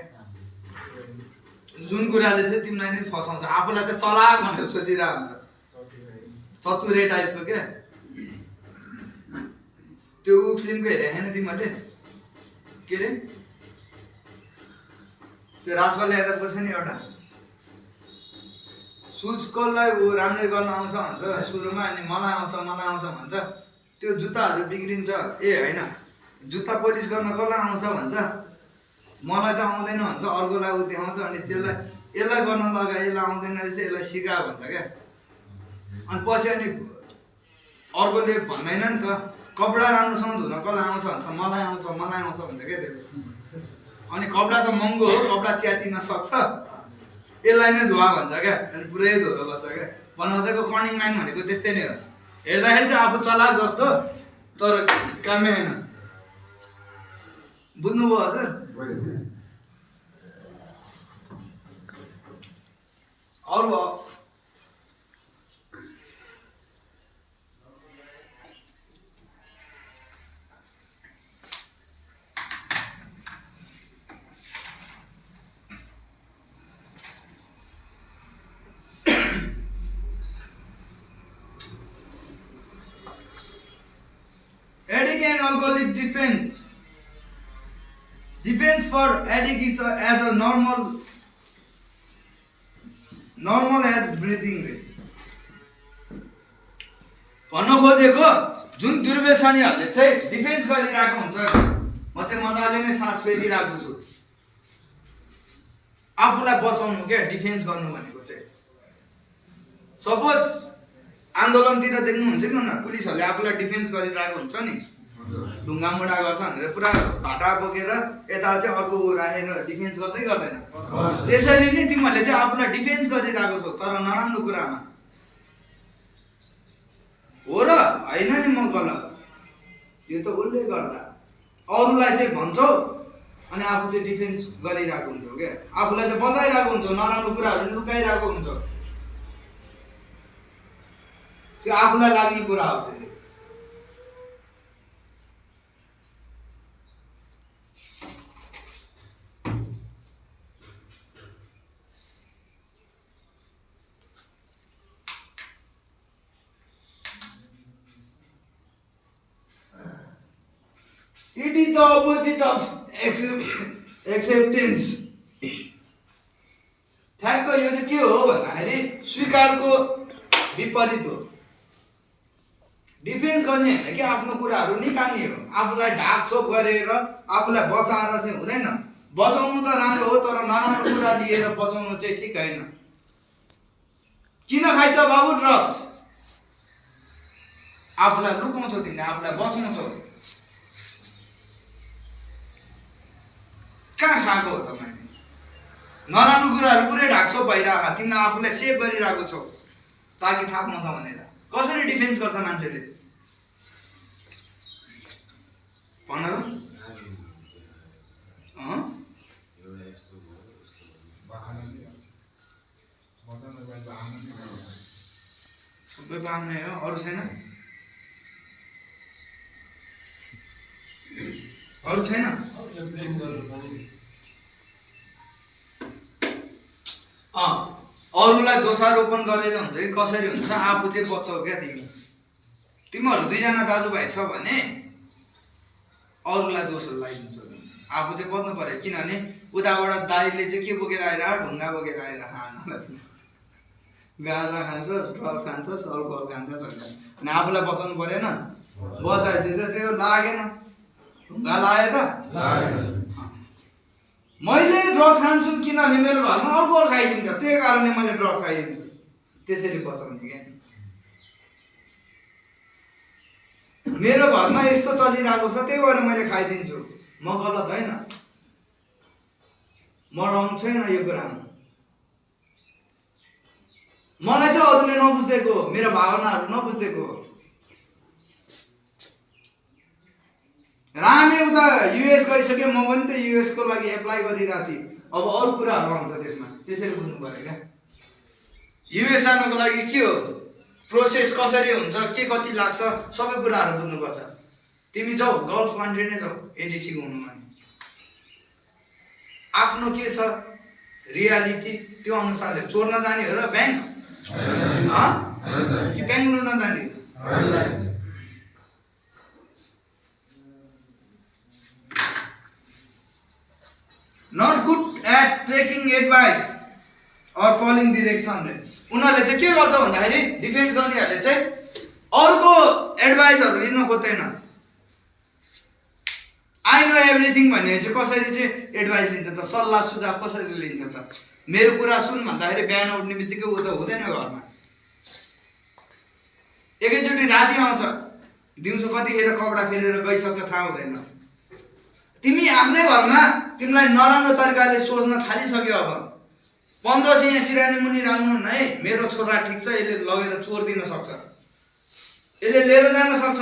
जुन कुराले चाहिँ तिमीलाई नै फसाउँछ, आफूलाई चाहिँ चलाक भनेर सोचिरहेको हुन्छ, चतुरे टाइपको क्या। त्यो फिल्मको हेरेको छैन तिमीहरूले? के अरे त्यो राजपाल यादवको छ नि एउटा, सुजकोलाई ऊ राम्रै गर्न आउँछ भन्छ सुरुमा, अनि मलाई आउँछ भन्छ। त्यो जुत्ताहरू बिग्रिन्छ, ए होइन जुत्ता पोलिस गर्न कसलाई आउँछ भन्छ, मलाई त आउँदैन भन्छ, अर्कोलाई ऊ देखाउँछ, अनि त्यसलाई यसलाई गर्न लगा, यसलाई आउँदैन रहेछ, यसलाई सिका भन्छ क्या। अनि पछि अनि अर्कोले भन्दैन नि त, कपडा राम्रोसँग धुन कसलाई आउँछ भन्छ, मलाई आउँछ भन्छ क्या त्यसले। अनि कपडा त महँगो हो, कपडा च्यातिन सक्छ, यसलाई नै धुवा भन्छ क्या। अनि पुरै धुलो बस्छ क्या। बनाउँदाको कनिङ म्यान भनेको त्यस्तै नै हो, हेर्दाखेरि चाहिँ आफू चलाक जस्तो तर कामै होइन। बुझ्नुभयो हजुर? अरू addict and alcoholic defense. Defense for addict is as a normal as breathing rate. भन्न खोजेको जुन दुर्व्यसनीहरूले चाहिँ डिफेन्स गरिरहेको हुन्छ, म चाहिँ मजाले नै सास फेरिरहेको छु, आफूलाई बचाउनु क्या डिफेन्स गर्नु भनेको चाहिँ। सपोज आन्दोलनतिर देख्नुहुन्छ कि न, पुलिसहरूले आफूलाई डिफेन्स गरिरहेको हुन्छ नि, ढुङ्गा मुढा गर्छ भनेर पुरा भाटा बोकेर यता चाहिँ अर्को राखेर डिफेन्स गर्दै गर्दैन। त्यसरी नै तिमीहरूले चाहिँ आफूलाई डिफेन्स गरिरहेको छौ, तर नराम्रो कुरामा हो र होइन नि, म गलत, यो त उसले गर्दा अरूलाई चाहिँ भन्छौ अनि आफू चाहिँ डिफेन्स गरिरहेको हुन्छौ क्या। आफूलाई चाहिँ बचाइरहेको हुन्छौ, नराम्रो कुराहरू लुकाइरहेको हुन्छौ, त्यो आफूलाई लाग्ने कुरा हो। त्यो it is the opposite of acceptance. ठ्याक्क यो चाहिँ के हो भन्दाखेरि स्वीकारको विपरीत हो। डिफेन्स गर्ने होइन कि आफ्नो कुराहरू निकाल्ने हो, आफूलाई ढाकछोप गरेर आफूलाई बचाएर चाहिँ हुँदैन। बचाउनु त राम्रो हो, तर नराम्रो कुरा लिएर बचाउनु चाहिँ ठिक होइन। किन खाइछ बाबु ड्रग्स? आफूलाई लुकाउँछौ तिमीले, आफूलाई बचाउँछौ। कहाँ खाएको हो तपाईँले? नराम्रो कुराहरू पुरै ढाकछोप भइरहेको, तिमीलाई आफूलाई सेभ गरिरहेको छौ ताकि थाहा पाउँछ भनेर। कसरी डिफेन्स गर्छ मान्छेले भन र? सबै बाहना हो, अरू छैन? अरू छैन? अरूलाई दोषारोपण गरेर हुन्छ कि कसरी हुन्छ, आफू चाहिँ बचाउ क्या। तिमीहरू दुईजना दाजुभाइ छ भने अरूलाई दोष लगाइदिन्छ, आफू चाहिँ बच्नु पर्यो। किनभने उताबाट दाइले चाहिँ के बोकेर आएर, ढुङ्गा बोकेर आएर गाँजा खान्छस्, ड्रग्स खान्छस्, अल्कोहल खान्छस् भनेर, अनि आफूलाई बचाउनु परेन। बचाएपछि त त्यो लागेन, ढुङ्गा लागेर मैले ड्रग्स खान्छु किनभने मेरो घरमा अल्कोहल खाइदिन्छ, त्यही कारणले मैले ड्रग्स खाइदिन्छु, त्यसरी बचाउने क्या। मेरो घरमा यस्तो चलिरहेको छ, त्यही भएर मैले खाइदिन्छु, म गलत होइन, म रङ छैन यो कुरामा। मलाई चाहिँ अरूले नबुझ्देको, मेरो भावनाहरू नबुझ्देको। रामे उता युएस गइसक्यो, म पनि त युएस को लागि एप्लाई गरिरहेको थिएँ। अब अरू कुराहरू आउँछ त्यसमा, त्यसरी बुझ्नु पर्यो क्या। युएस जानको लागि के हो प्रोसेस, कसरी हुन्छ, के कति लाग्छ, सबै कुराहरू बुझ्नुपर्छ। तिमी जाऊ गल्फ कन्ट्री नै जाऊ यदि ठिक हुनु भने। आफ्नो के छ रियालिटी त्यो अनुसारले चोर्न जाने हो र ब्याङ्क कि ब्याङ्क लुन जाने? Not good at taking advice or following direction. उनीहरूले चाहिँ के गर्छ भन्दाखेरि डिफेन्स गर्नेहरूले चाहिँ अरूको एडभाइसहरू लिन खोज्दैन। आई नो एभ्रिथिङ भन्ने चाहिँ कसरी चाहिँ एडभाइस लिन्छ त, सल्लाह सुझाव कसरी लिन्छ त? मेरो कुरा सुन भन्दाखेरि बिहान उठ्ने बित्तिकै ऊ त हुँदैन घरमा। एकैचोटि राति आउँछ, दिउँसो कतिखेर कपडा फेरेर गइसक्छ थाहा हुँदैन। तिमी आफ्नै घरमा तिमीलाई नराम्रो तरिकाले सोच्न थालिसक्यो। अब 1500 यहाँ सिरानी मुनि राख्नु है, मेरो छोरा ठिक छ, यसले लगेर चोर दिन सक्छ, यसले लिएर जान सक्छ।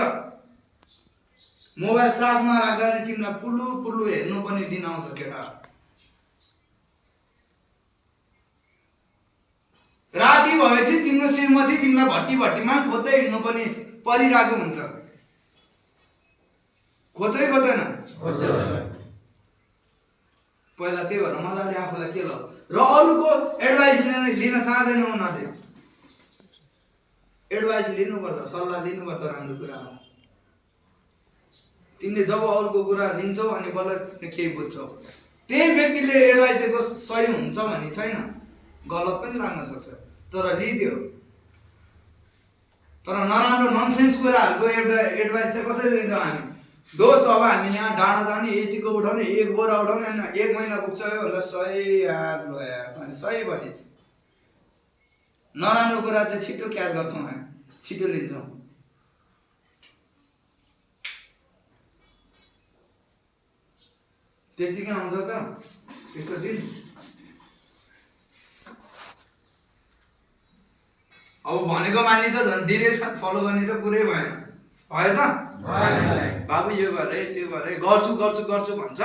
मोबाइल चार्जमा राख्दा नि तिमीलाई पुल्लु पुल्लु हेर्नु पनि दिन आउँछ केटा। राति भएपछि तिम्रो श्रीमती तिमीलाई भट्टी भट्टीमा खोज्दै हिँड्नु पनि परिरहेको हुन्छ। खोज्दै खोज्दैन पहिला। त्यही भएर मजाले आफूलाई के ल र अरूको एडभाइस लिन चाहँदैन उनीहरूले। एडभाइस लिनुपर्छ, सल्लाह लिनुपर्छ राम्रो कुरामा। तिमीले जब अरूको कुरा लिन्छौ अनि बल्ल केही बुझ्छौ। त्यही व्यक्तिले एडभाइस दिएको सही हुन्छ भन्ने छैन, गलत पनि लाग्न सक्छ, तर लिदियो। तर नराम्रो ननसेन्स कुराहरूको एउटा एडभाइस चाहिँ कसरी लिन्छौँ हामी? दोस्त अब हामी यहाँ डाँडा जाने, यतिको उठाउने, 1 बोरा उठाउने, अनि 1 महिना पुग्छ यो भन्दा सही यार लो यार अनि सही भने नराम्रो कुरा चाहिँ छिटो क्याच गर्छौँ हामी, छिटो लिन्छौँ। त्यतिकै आउँछ त त्यस्तो दिन। अब भनेको मान्ने त झन् डिरेक्सन फलो गर्ने त कुरै भएन, भयो त? बाबु यो गरे त्यो गरे, गर्छु गर्छु गर्छु भन्छ,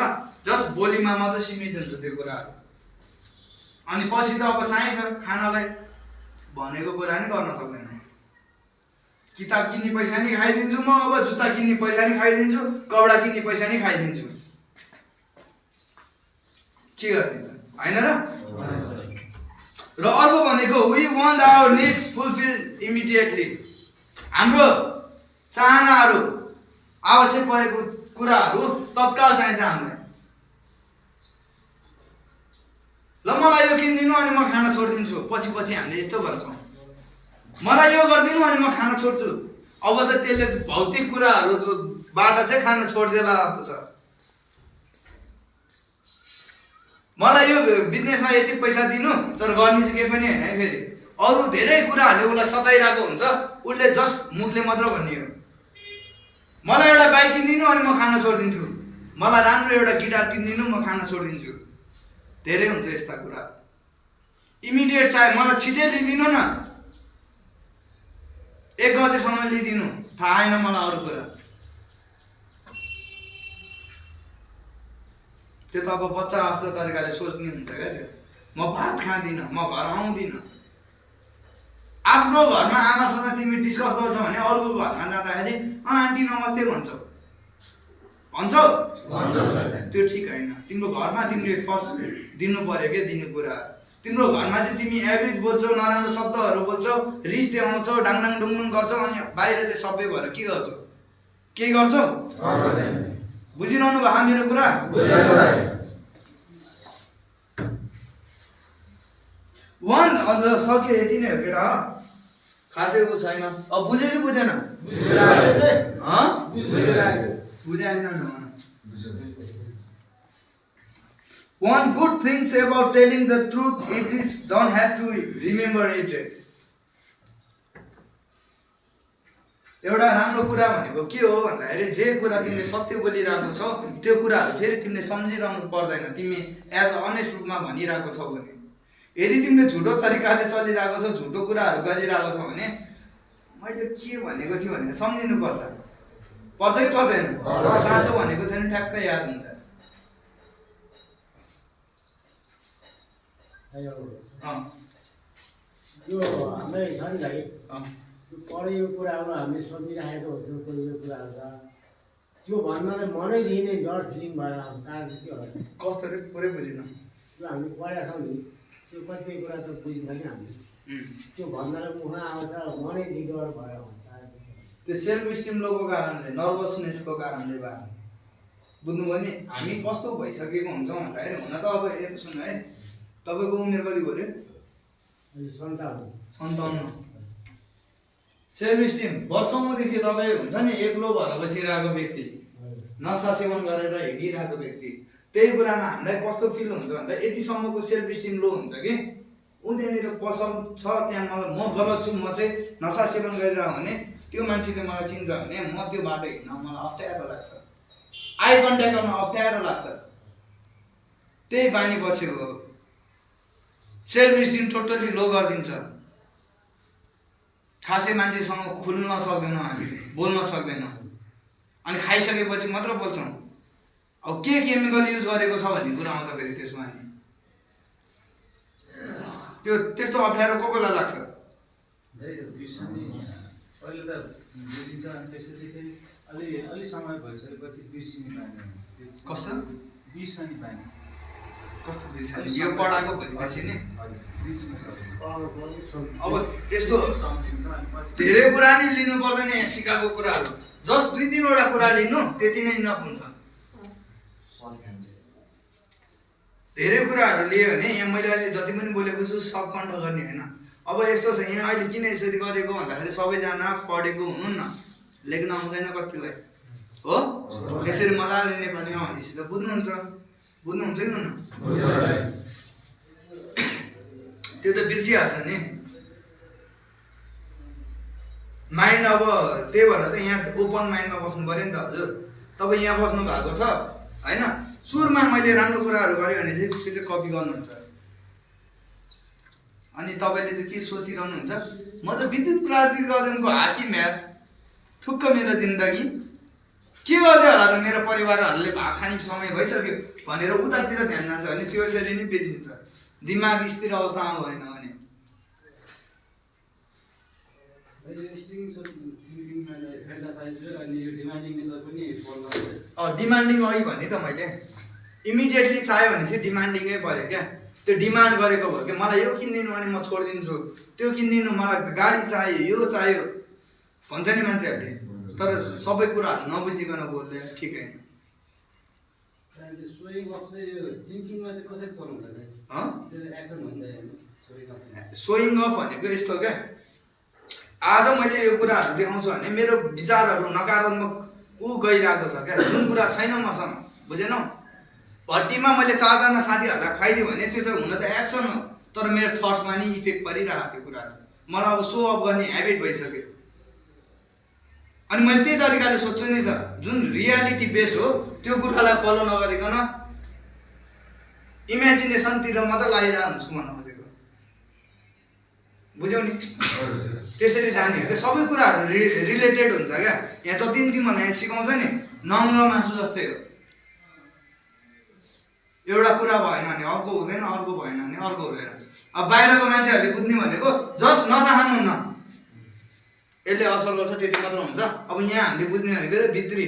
जस्ट बोलीमा मात्रै सीमित हुन्छ त्यो कुराहरू। अनि पछि त अब चाहिन्छ खानालाई भनेको कुरा नि गर्न सक्दैन। किताब किन्ने पैसा नि खाइदिन्छु म, अब जुत्ता किन्ने पैसा नि खाइदिन्छु, कपडा किन्ने पैसा नि खाइदिन्छु। के गर्ने त, होइन र? र अर्को भनेको we want our needs fulfil immediately. हाम्रो चाहनाहरू, आवश्यक परेको कुराहरू तत्काल चाहिन्छ हामीलाई। ल मलाई यो किनिदिनु अनि म खाना छोडिदिन्छु, पछि पछि हामीले यस्तो भन्छौँ। मलाई यो गरिदिनु अनि म खाना छोड्छु। अब त त्यसले भौतिक कुराहरूबाट चाहिँ खाना छोडिदिएला जस्तो छ। मलाई यो बिजनेसमा यति पैसा दिनु, तर गर्ने चाहिँ केही पनि होइन है। फेरि अरू धेरै कुराहरूले उसलाई सताइरहेको हुन्छ, उसले जस्ट मुखले मात्र भन्ने हो मलाई एउटा बाइक किनिदिनु अनि म खाना छोडिदिन्छु, मलाई राम्रो एउटा गिटार किनिदिनु म खाना छोडिदिन्छु। धेरै हुन्छ यस्ता कुरा। इमिडिएट चाहे मलाई छिटै लिइदिनु न, 1 गतेसम्म लिइदिनु, थाहा छैन मलाई अरू कुरा। त्यो त अब बच्चा जस्तो तरिकाले सोच्ने हुन्छ क्या। त्यो म भात खाँदिनँ, म घर आउँदिनँ। आफ्नो घरमा आमासँग तिमी डिस्कस गर्छौ भने अरूको घरमा जाँदाखेरि आन्टी नमस्ते भन्छौ, त्यो ठिक होइन। तिम्रो घरमा तिमीले फर्स्ट दिनु पर्यो क्या दिने कुरा। तिम्रो घरमा चाहिँ तिमी एभरेज बोल्छौ, नराम्रो शब्दहरू बोल्छौ, रिस देखाउँछौ, डाङडाङ डुङडुङ गर्छौ, अनि बाहिर चाहिँ सबै भएर के गर्छौ? केही गर्छौ? बुझिरहनु भयो मेरो कुरा? वान अब सक्यो, यति नै हो केटा। खासै ऊ छैन। अब बुझ्यो कि बुझेन? बुझाएन। One good thing about telling the truth, it is don't have to remember it. एउटा राम्रो कुरा भनेको के हो भन्दाखेरि जे कुरा तिमीले सत्य बोलिरहेको छौ त्यो कुराहरू फेरि तिमीले सम्झिरहनु पर्दैन। तिमी एज अनेस्ट रूपमा भनिरहेको छौ भने, यदि तिमीले झुटो तरिकाले चलिरहेको छौ, झुटो कुराहरू गरिरहेको छौ भने मैले के भनेको थियो भनेर सम्झिनु पर्छ कि पर्दैन? साँचो भनेको थियो भने ठ्याक्कै याद हुन्छ। यो हामीलाई छ नि भाइ अँ। यो पढेको कुराहरू हामीले सोचिराखेको हुन्छौँ कोही यो कुराहरू त त्यो भन्नलाई मनैदेखि नै डर फिलिङ भएर आउँछ कारण चाहिँ के हो कस्तो रे पुरै बुझिन त्यो हामीले पढेका छौँ नि त्यो कतिपय कुरा त बुझ्दैन नि हामीले त्यो भन्नलाई मुखमा आउँछ मनैदेखि डर भएर आउँछ त्यो सेल्फ स्टिम लोको कारणले नर्भसनेसको कारणले भएर बुझ्नुभयो नि हामी कस्तो भइसकेको हुन्छौँ भन्दाखेरि हुन त अब यस्तो सुन्नु है तपाईँको उमेर कति भयो रे अहिले 57 57 सेल्फ स्टिम वर्षौँदेखि तपाईँ हुन्छ नि एक्लो भएर बसिरहेको व्यक्ति नसा सेवन गरेर हिँडिरहेको व्यक्ति त्यही कुरामा हामीलाई कस्तो फिल हुन्छ भन्दा यतिसम्मको सेल्फ स्टिम लो हुन्छ कि ऊ त्यहाँनिर पसल छ त्यहाँ मलाई म गलत छु म चाहिँ नसा सेवन गरिरहेको भने त्यो मान्छेले मलाई चिन्छ भने म त्यो बाटो हिँड्न मलाई अप्ठ्यारो लाग्छ आई कन्ट्याक्ट गर्न अप्ठ्यारो लाग्छ त्यही बानी बसेको हो सेल्फ स्टिम टोटली लो गरिदिन्छ खासै मान्छेसँग खुल्न सक्दैनौँ हामी बोल्न सक्दैनौँ अनि खाइसकेपछि मात्र बोल्छौँ अब के केमिकल युज गरेको छ भन्ने कुरा आउँछ फेरि त्यसमा नि त्यो त्यस्तो अप्ठ्यारो को कोलाई लाग्छ अहिले त बुझिन्छ अनि त्यसपछि फेरि अलि समय भइसकेपछि बिर्सिने बानी कस्तो बिर्सने बानी कस्तो बिर्सिने यो पढाएको भोलिपछि नि हजुर बिर्सिन सक्छ अब यस्तो सम्झिन्छ अनि पछि धेरै कुरा नि लिनु पर्दैन यहाँ सिकाएको कुराहरू जस्ट 2-3 वटा कुरा लिनु त्यति नै इनफ हुन्छ धेरै कुराहरू लियो भने यहाँ मैले अहिले जति पनि बोलेको छु सब कन्ठ गर्ने होइन अब यस्तो छ यहाँ अहिले किन यसरी गरेको भन्दाखेरि सबैजना पढेको हुनुहुन्न लेख्न आउँदैन कतिलाई हो यसरी मजाले नेपालीमा भनेपछि त बुझ्नुहुन्छ कि हुन्न त्यो त बिर्सिहाल्छ नि माइन्ड अब त्यही भएर त यहाँ ओपन माइन्डमा बस्नु पऱ्यो नि त हजुर तपाईँ यहाँ बस्नु भएको छ होइन सुरुमा मैले राम्रो कुराहरू गरेँ भने चाहिँ त्यो चाहिँ कपी गर्नुहुन्छ अनि तपाईँले चाहिँ के सोचिरहनुहुन्छ म त विद्युत प्राधिकरणको हाकिम या थुक्क मेरो जिन्दगी के गर्दै होला त मेरो परिवारहरूले भात खाने समय भइसक्यो भनेर उतातिर ध्यान जान्छ भने त्यो यसरी नै बेचिन्छ दिमाग स्थिर अवस्थामा भएन भने डिमान्डिङ अघि भने त मैले इमिडिएटली चाहियो भने चाहिँ डिमान्डिङै पऱ्यो क्या त्यो डिमान्ड गरेको भयो कि मलाई यो किनिदिनु अनि म छोडिदिन्छु त्यो किनिदिनु मलाई गाडी चाहियो यो चाहियो भन्छ नि मान्छेहरूले तर सबै कुराहरू नबुझिकन बोल्दै ठिकै सोइङ अफ भनेको यस्तो क्या आज मैले यो कुराहरू देखाउँछु भने मेरो विचारहरू नकारात्मक ऊ गइरहेको छ क्या जुन कुरा छैन मसँग बुझेनौ भट्टीमा मैले 4 जना साथीहरूलाई खुवाइदियो भने त्यो त हुन त एक्सन हो तर मेरो थट्समा नि इफेक्ट परिरहेको त्यो कुराहरू मलाई अब सो अफ गर्ने ह्याबिट भइसक्यो अनि मैले त्यही तरिकाले सोध्छु नि त जुन रियालिटी बेस हो त्यो कुरालाई फलो नगरिकन इमेजिनेसनतिर मात्र लागिरहेको हुन्छु भन्न खोजेको बुझ्यौ नि त्यसरी जाने हो क्या सबै कुराहरू रिलेटेड हुन्छ क्या यहाँ जति पनि तिमीहरूलाई यहाँ सिकाउँछ नि नङ्ग्लो मासु जस्तै हो एउटा कुरा भएन भने अर्को हुँदैन अर्को भएन भने अर्को हुँदैन अब बाहिरको मान्छेहरूले बुझ्ने भनेको जस्ट नसा खानुहुन्न यसले असर गर्छ त्यति मात्र हुन्छ अब यहाँ हामीले बुझ्ने भनेको भित्री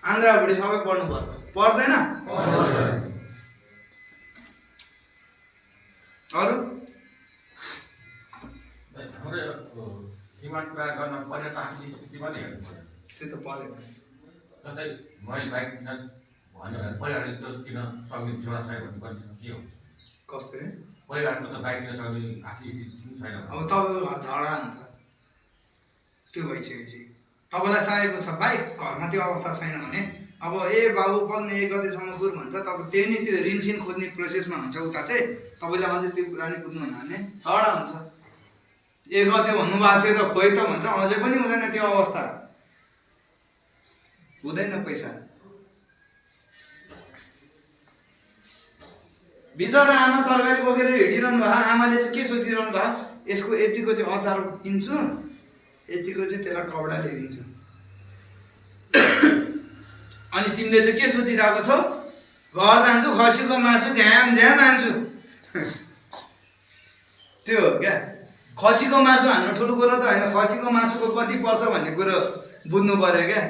आन्द्राभुँडी सबै पढ्नु पर्छ पर्दैन अरू डिमान्ड पुरा गर्न पर्ने त हामीले स्थिति पनि हेर्नु पर्यो त्यो त पऱ्यो जस्तै मैले बाइक किन भन्यो भने परिवारले त्यो किन सक्ने छोरा छैन भने पनि के हुन्छ कस्तो रे परिवारको त बाइक किन सक्ने आर्थिक स्थिति छैन अब तपाईँको घर धडा हुन्छ त्यो भइसकेपछि तपाईँलाई चाहिएको छ बाइक घरमा त्यो अवस्था छैन भने अब ए बाबु पल्ने 1 गतेसम्म गुर भन्छ तपाईँ त्यही नै त्यो ऋणसिन खोज्ने प्रोसेसमा हुन्छ उता चाहिँ तपाईँले अझै त्यो कुरा नि बुझ्नुहुन्न भने धडा हुन्छ 1 गते भन्नुभएको थियो त खोइ त भन्छ अझै पनि हुँदैन त्यो अवस्था हुँदैन पैसा बिचरा आमा तरकारी बोकेर हिँडिरहनु भयो आमाले चाहिँ के सोचिरहनु भयो यसको यतिको चाहिँ अचार किन्छु यतिको चाहिँ त्यसलाई कपडा ल्याइदिन्छु अनि तिमीले चाहिँ के सोचिरहेको छौ घर जान्छु खसीको मासु झ्याम झ्याम आन्छु त्यो हो क्या खसीको मासु हान्नु ठुलो कुरो त होइन खसीको मासुको कति पर्छ भन्ने कुरो बुझ्नु पर्यो क्या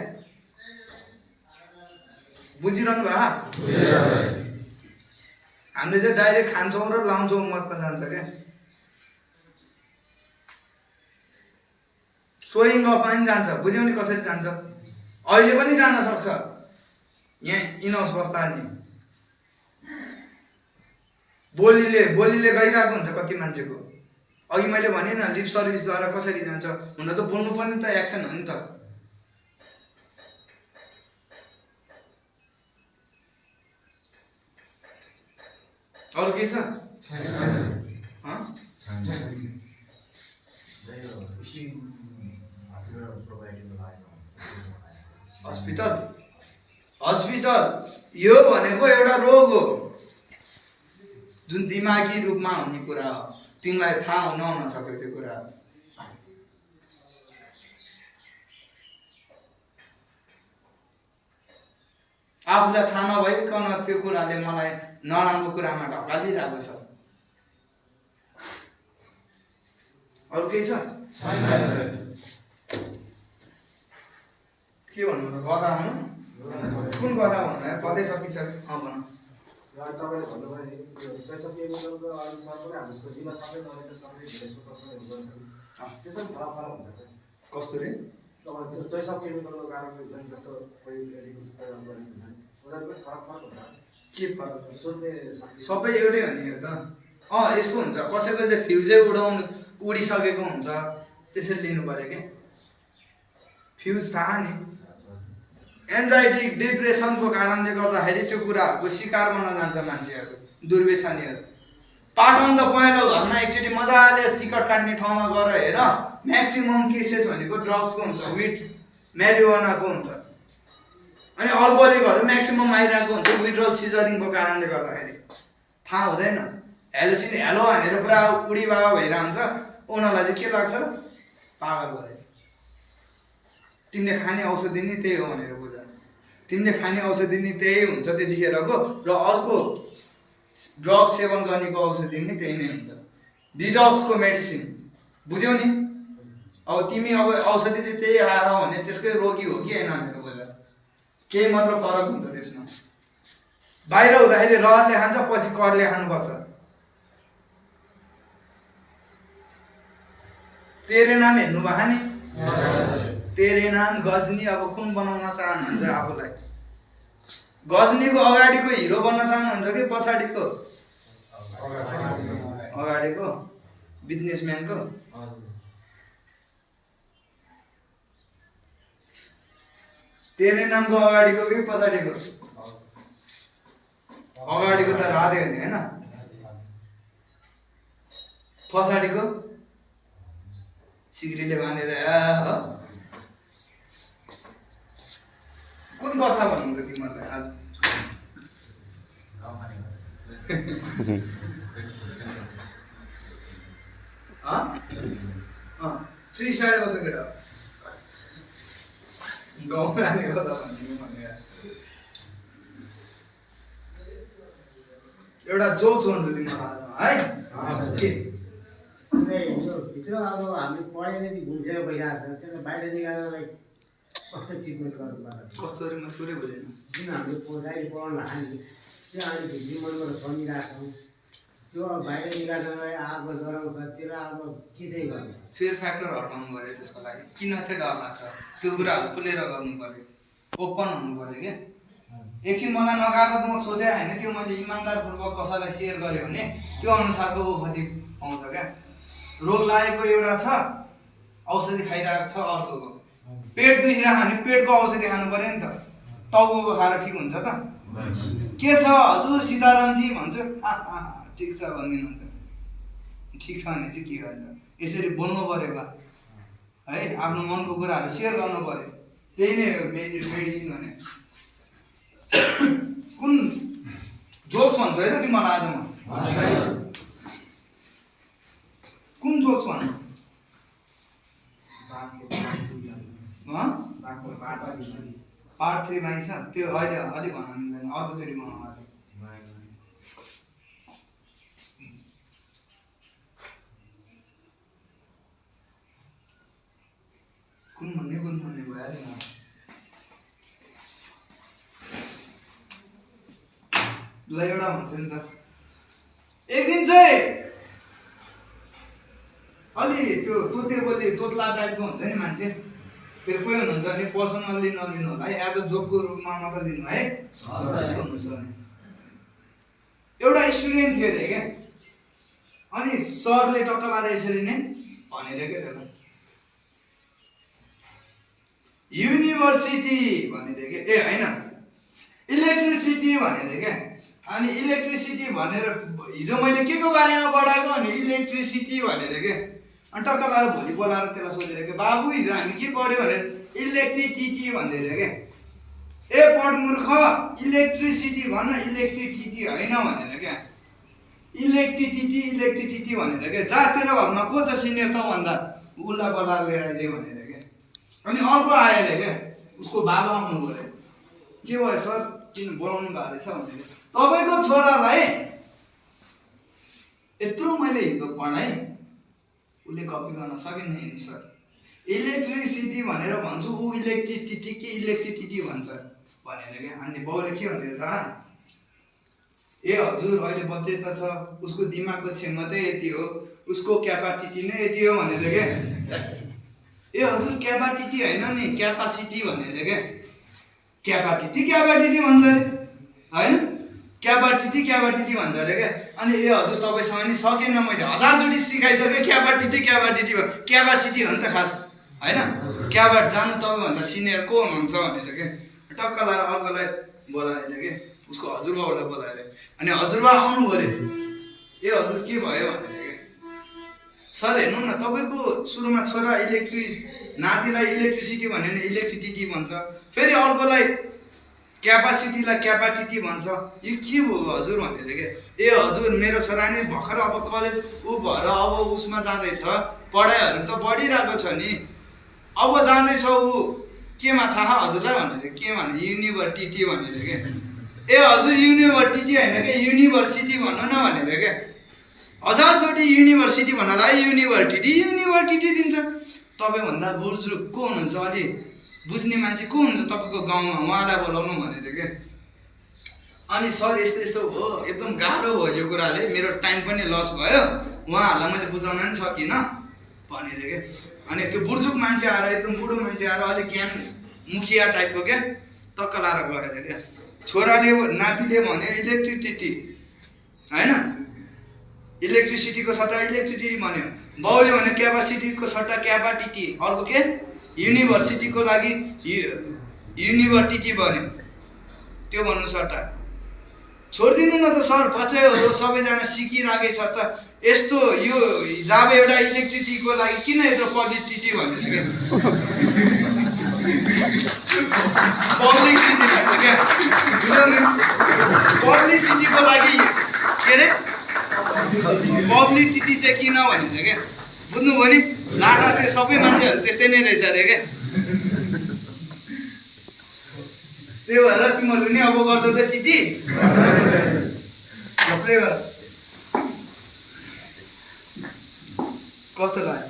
बुझिरहनु भयो हामीले चाहिँ डाइरेक्ट खान्छौँ र लाउँछौँ मात्र जान्छ क्या सोइङ अफ पनि जान्छ बुझ्यौ नि कसरी जान्छ अहिले पनि जान सक्छ यहाँ इनहाउस बस्दा नि बोलीले गइरहेको हुन्छ कति मान्छेको अघि मैले भने न लिप सर्भिसद्वारा कसरी जान्छ हुन त बोल्नु पनि त एक्सन हो नि त अरू के छ हस्पिटल यो भनेको एउटा रोग हो जुन दिमागी रूपमा हुने कुरा हो तिमीलाई थाहा हुन नसक्छ त्यो कुरा आफूलाई थाहा नभइकन त्यो कुराले मलाई नराम्रो कुरामा ढकालिरहेको छ अरू केही छ के भन्नु त कथा भन्नु कुन कथा भन्नु कतै सकिसक्यो भन र तपाईँले भन्नुभयो नि त्यो चैसब केमिकलको अनुसार पनि हामीले सोधिन सक्ने नभए सक्ने धेरै प्रश्नहरू गर्छन् त्यो पनि फरक हुन्छ कसरी अब त्यो चैसब केमिकलको कारणले जुन जस्तो कोही एडिकल प्रयोग गरेको हुन्छ उनीहरू पनि फरक हुन्छ के फरक सोध्ने सबै एउटै हो नि यो त यस्तो हुन्छ कसैको चाहिँ फ्युजै उडिसकेको हुन्छ त्यसरी लिनु पर्यो क्या फ्युज थाहा नि एन्जाइटी डिप्रेसनको कारणले गर्दाखेरि त्यो कुराहरूको शिकार बन्न जान्छ मान्छेहरू दुर्व्यसनीहरू पाटन त पहेँलो घरमा एकचोटि मजाले टिकट काट्ने ठाउँमा गएर हेर म्याक्सिमम केसेस भनेको ड्रग्सको हुन्छ विथ म्यारिजुआनाको हुन्छ अनि अल्कोहलिकहरू म्याक्सिमम आइरहेको हुन्छ विड्रल सिजरिङको कारणले गर्दाखेरि थाहा हुँदैन हेलो भनेर पुरा उडी बाबा भइरहेको हुन्छ उनीहरूलाई चाहिँ के लाग्छ पागल भयो तिमीले खाने औषधि नि त्यही हो भनेर बुझ तिमीले खाने औषधि नि त्यही हुन्छ त्यतिखेरको र अर्को ड्रग सेवन गर्नेको औषधि नि त्यही नै हुन्छ डिटक्सको मेडिसिन बुझ्यौ नि अब तिमी अब औषधि चाहिँ त्यही खाएर हो भने त्यसकै रोगी हो कि होइन भनेर बुझ केही मात्र फरक हुन्छ त्यसमा बाहिर हुँदाखेरि रहरले खान्छ पछि करले खानुपर्छ तेरे नाम हेर्नु भएको नि तेरे नाम गजनी अब कुन बनाउन चाहनुहुन्छ आफूलाई गजनीको अगाडिको हिरो बन्न चाहनुहुन्छ कि पछाडिको अगाडिको बिजनेसम्यानको तेरे नामको अगाडिको कि पछाडिको अगाडिको त राधे हो नि होइन पछाडिको सिग्रीले बाँधेर हो कुन कथा भन्नुहुन्छ तिमीहरूलाई आज फ्री स्टाइल बस्छ केटा गाउँमा जाने कथा भन्नु भने एउटा जोक्स भन्छु तिमीलाई है के भित्र अब हामीले पढेदेखि घुम्सेर भइरहेको छ त्यसलाई बाहिर निकाल्नलाई कस्तो ट्रिटमेन्ट गर्नु पर्छ कसरी म पुरै बुझेन जुन हामीले पढाइ पढाउन लाग्यो त्यो अहिले भित्री मनबाट समिरहेको छौँ त्यो अब बाहिर निकाल्नलाई आगो डराउँछ त्यसलाई अब के चाहिँ गर्नु फेयर फ्याक्टर हटाउनु पऱ्यो त्यसको लागि किन चाहिँ डर लाग्छ त्यो कुराहरू खुलेर गर्नु पऱ्यो ओपन हुनु पऱ्यो क्या एकछिन मलाई नकारात्मक सोचे होइन त्यो मैले इमान्दारपूर्वक कसैलाई सेयर गरेँ भने त्यो अनुसारको ओखति पाउँछ क्या रोग लागेको एउटा छ औषधि खाइरहेको छ अर्कोको पेट दुखिरहेको भने पेटको औषधि खानु पऱ्यो नि त टाउको खाएर ठिक हुन्छ त के छ हजुर सीतारामजी भन्छु ठिक छ भनिदिनुहुन्छ ठिक छ भने चाहिँ के गर्छ यसरी बोल्नु पऱ्यो बा है आफ्नो मनको कुराहरू सेयर गर्नु पऱ्यो त्यही नै हो मेडिसिन भने कुन जोक्स भन्छु है त तिमीलाई आज म कुन जोक्स भन्नु पार्ट 3 मा छ त्यो अहिले अलि भन्न मिल्दैन अर्कोचोटि बनाउनु कुन भन्ने भयो अरे म ल एउटा भन्छ नि त एक दिन चाहिँ अलि त्यो तोतेबली तोतला टाइपको हुन्छ नि मान्छे फेरि कोही हुनुहुन्छ भने पर्सनल्ली नलिनु होला है एज अ जोकको रूपमा मात्र लिनु है त्यस्तो हुनुहुन्छ भने एउटा स्टुडेन्ट थियो अरे क्या अनि सरले टक्क लाएर यसरी नै भनेर क्या त्यसलाई युनिभर्सिटी भनेर के ए होइन इलेक्ट्रिसिटी भनेर क्या अनि इलेक्ट्रिसिटी भनेर हिजो मैले के को बारेमा पढाएको अनि इलेक्ट्रिसिटी भनेर के अनि टक्क लाएर भोलि बोलाएर त्यसलाई सोधेर के बाबु हिजो हामी के पढ्यो भनेर इलेक्ट्रिसिटी भन्दै क्या ए पढ मूर्ख इलेक्ट्रिसिटी भन्न इलेक्ट्रिसिटी होइन भनेर क्या इलेक्ट्रिसिटी भनेर क्या जा तेरो घरमा को छ सिनियर त भन्दा उसलाई बोलाएर लिएर जे भनेर क्या अनि अर्को आयो अरे क्या उसको बाबा आउनु गरे के भयो सर किन बोलाउनु भएको रहेछ भनेर तपाईँको छोरालाई यत्रो मैले हिजो पढाएँ उसले कपी गर्न सकेन नि सर इलेक्ट्रिसिटी भनेर भन्छु ऊ इलेक्ट्रिसिटी कि इलेक्ट्रिसिटी भन्छ भनेर क्या अनि बाउले के भनेर थाहा ए हजुर अहिले बच्चे त छ उसको दिमागको क्षमता यति हो उसको क्यापासिटी नै यति हो भनेर क्या ए हजुर क्यापासिटी होइन नि क्यापासिटी भनेर क्या क्यापासिटी भन्छ अरे होइन क्यापासिटी भन्छ अरे क्या अनि ए हजुर तपाईँसँग नि सकेन मैले 1000चोटि सिकाइसकेँ क्यापासिटी क्यापासिटी हो नि त खास होइन क्याबाट जानु तपाईँभन्दा सिनियर को हुनुहुन्छ भनेर के टक्क लाएर अर्कोलाई बोलाएर के उसको हजुरबाउलाई बोलाएर अनि हजुरबा आउनु गऱ्यो ए हजुर के भयो भनेर के सर हेर्नु न तपाईँको सुरुमा छोरा नातिलाई इलेक्ट्रिसिटी भन्यो भने इलेक्ट्रिसिटी भन्छ फेरि अर्कोलाई क्यापासिटीलाई क्यापासिटी भन्छ यो के भयो हजुर भनेर के ए हजुर मेरो छोरा नि भर्खर अब कलेज ऊ भएर अब उसमा जाँदैछ पढाइहरू त बढिरहेको छ नि अब जाँदैछ ऊ केमा थाहा हजुरलाई भनेर के भने युनिभर्सिटी भनेर के ए हजुर युनिभर्सिटी होइन क्या युनिभर्सिटी भन्नु न भनेर क्या 1000चोटि युनिभर्सिटी भन्नलाई युनिभर्सिटी दिन्छ तपाईँभन्दा बुजुर्ग को हुनुहुन्छ अलि बुझ्ने मान्छे को हुनुहुन्छ तपाईँको गाउँमा उहाँलाई बोलाउनु भनेर के अनि सर यस्तो हो एकदम गाह्रो हो यो कुराले मेरो टाइम पनि लस भयो उहाँहरूलाई मैले बुझाउन पनि सकिनँ भनेर के अनि त्यो बुजुर्ग मान्छे आएर एकदम बुढो मान्छे आएर अलिक ज्ञान मुखिया टाइपको क्या टक्क लाएर गएर क्या छोराले नातिले भन्यो इलेक्ट्रिसिटी होइन इलेक्ट्रिसिटीको सट्टा इलेक्ट्रिसिटी भन्यो बाउले भन्यो क्यापासिटीको सट्टा क्यापासिटी अर्को के युनिभर्सिटीको लागि युनिभर्सिटी भन्यो त्यो भन्नु सट्टा छोडिदिनु न त सर बच्चाहरू सबैजना सिकिराखेको छ त यस्तो यो जब एउटा इलेक्ट्रिसिटीको लागि किन यत्रो पब्लिसिटी भनेर क्या पब्लिसिटी भन्छ क्या पब्लिसिटीको लागि के अरे पब्लिसिटी चाहिँ किन भनेर क्या बुझ्नुभयो नि लाटा त्यो सबै मान्छेहरू त्यस्तै नै रहेछ अरे क्या त्यही भएर तिमीहरू नि अब गर्दो त टिटी थप्रै गर कस्तो लाग्यो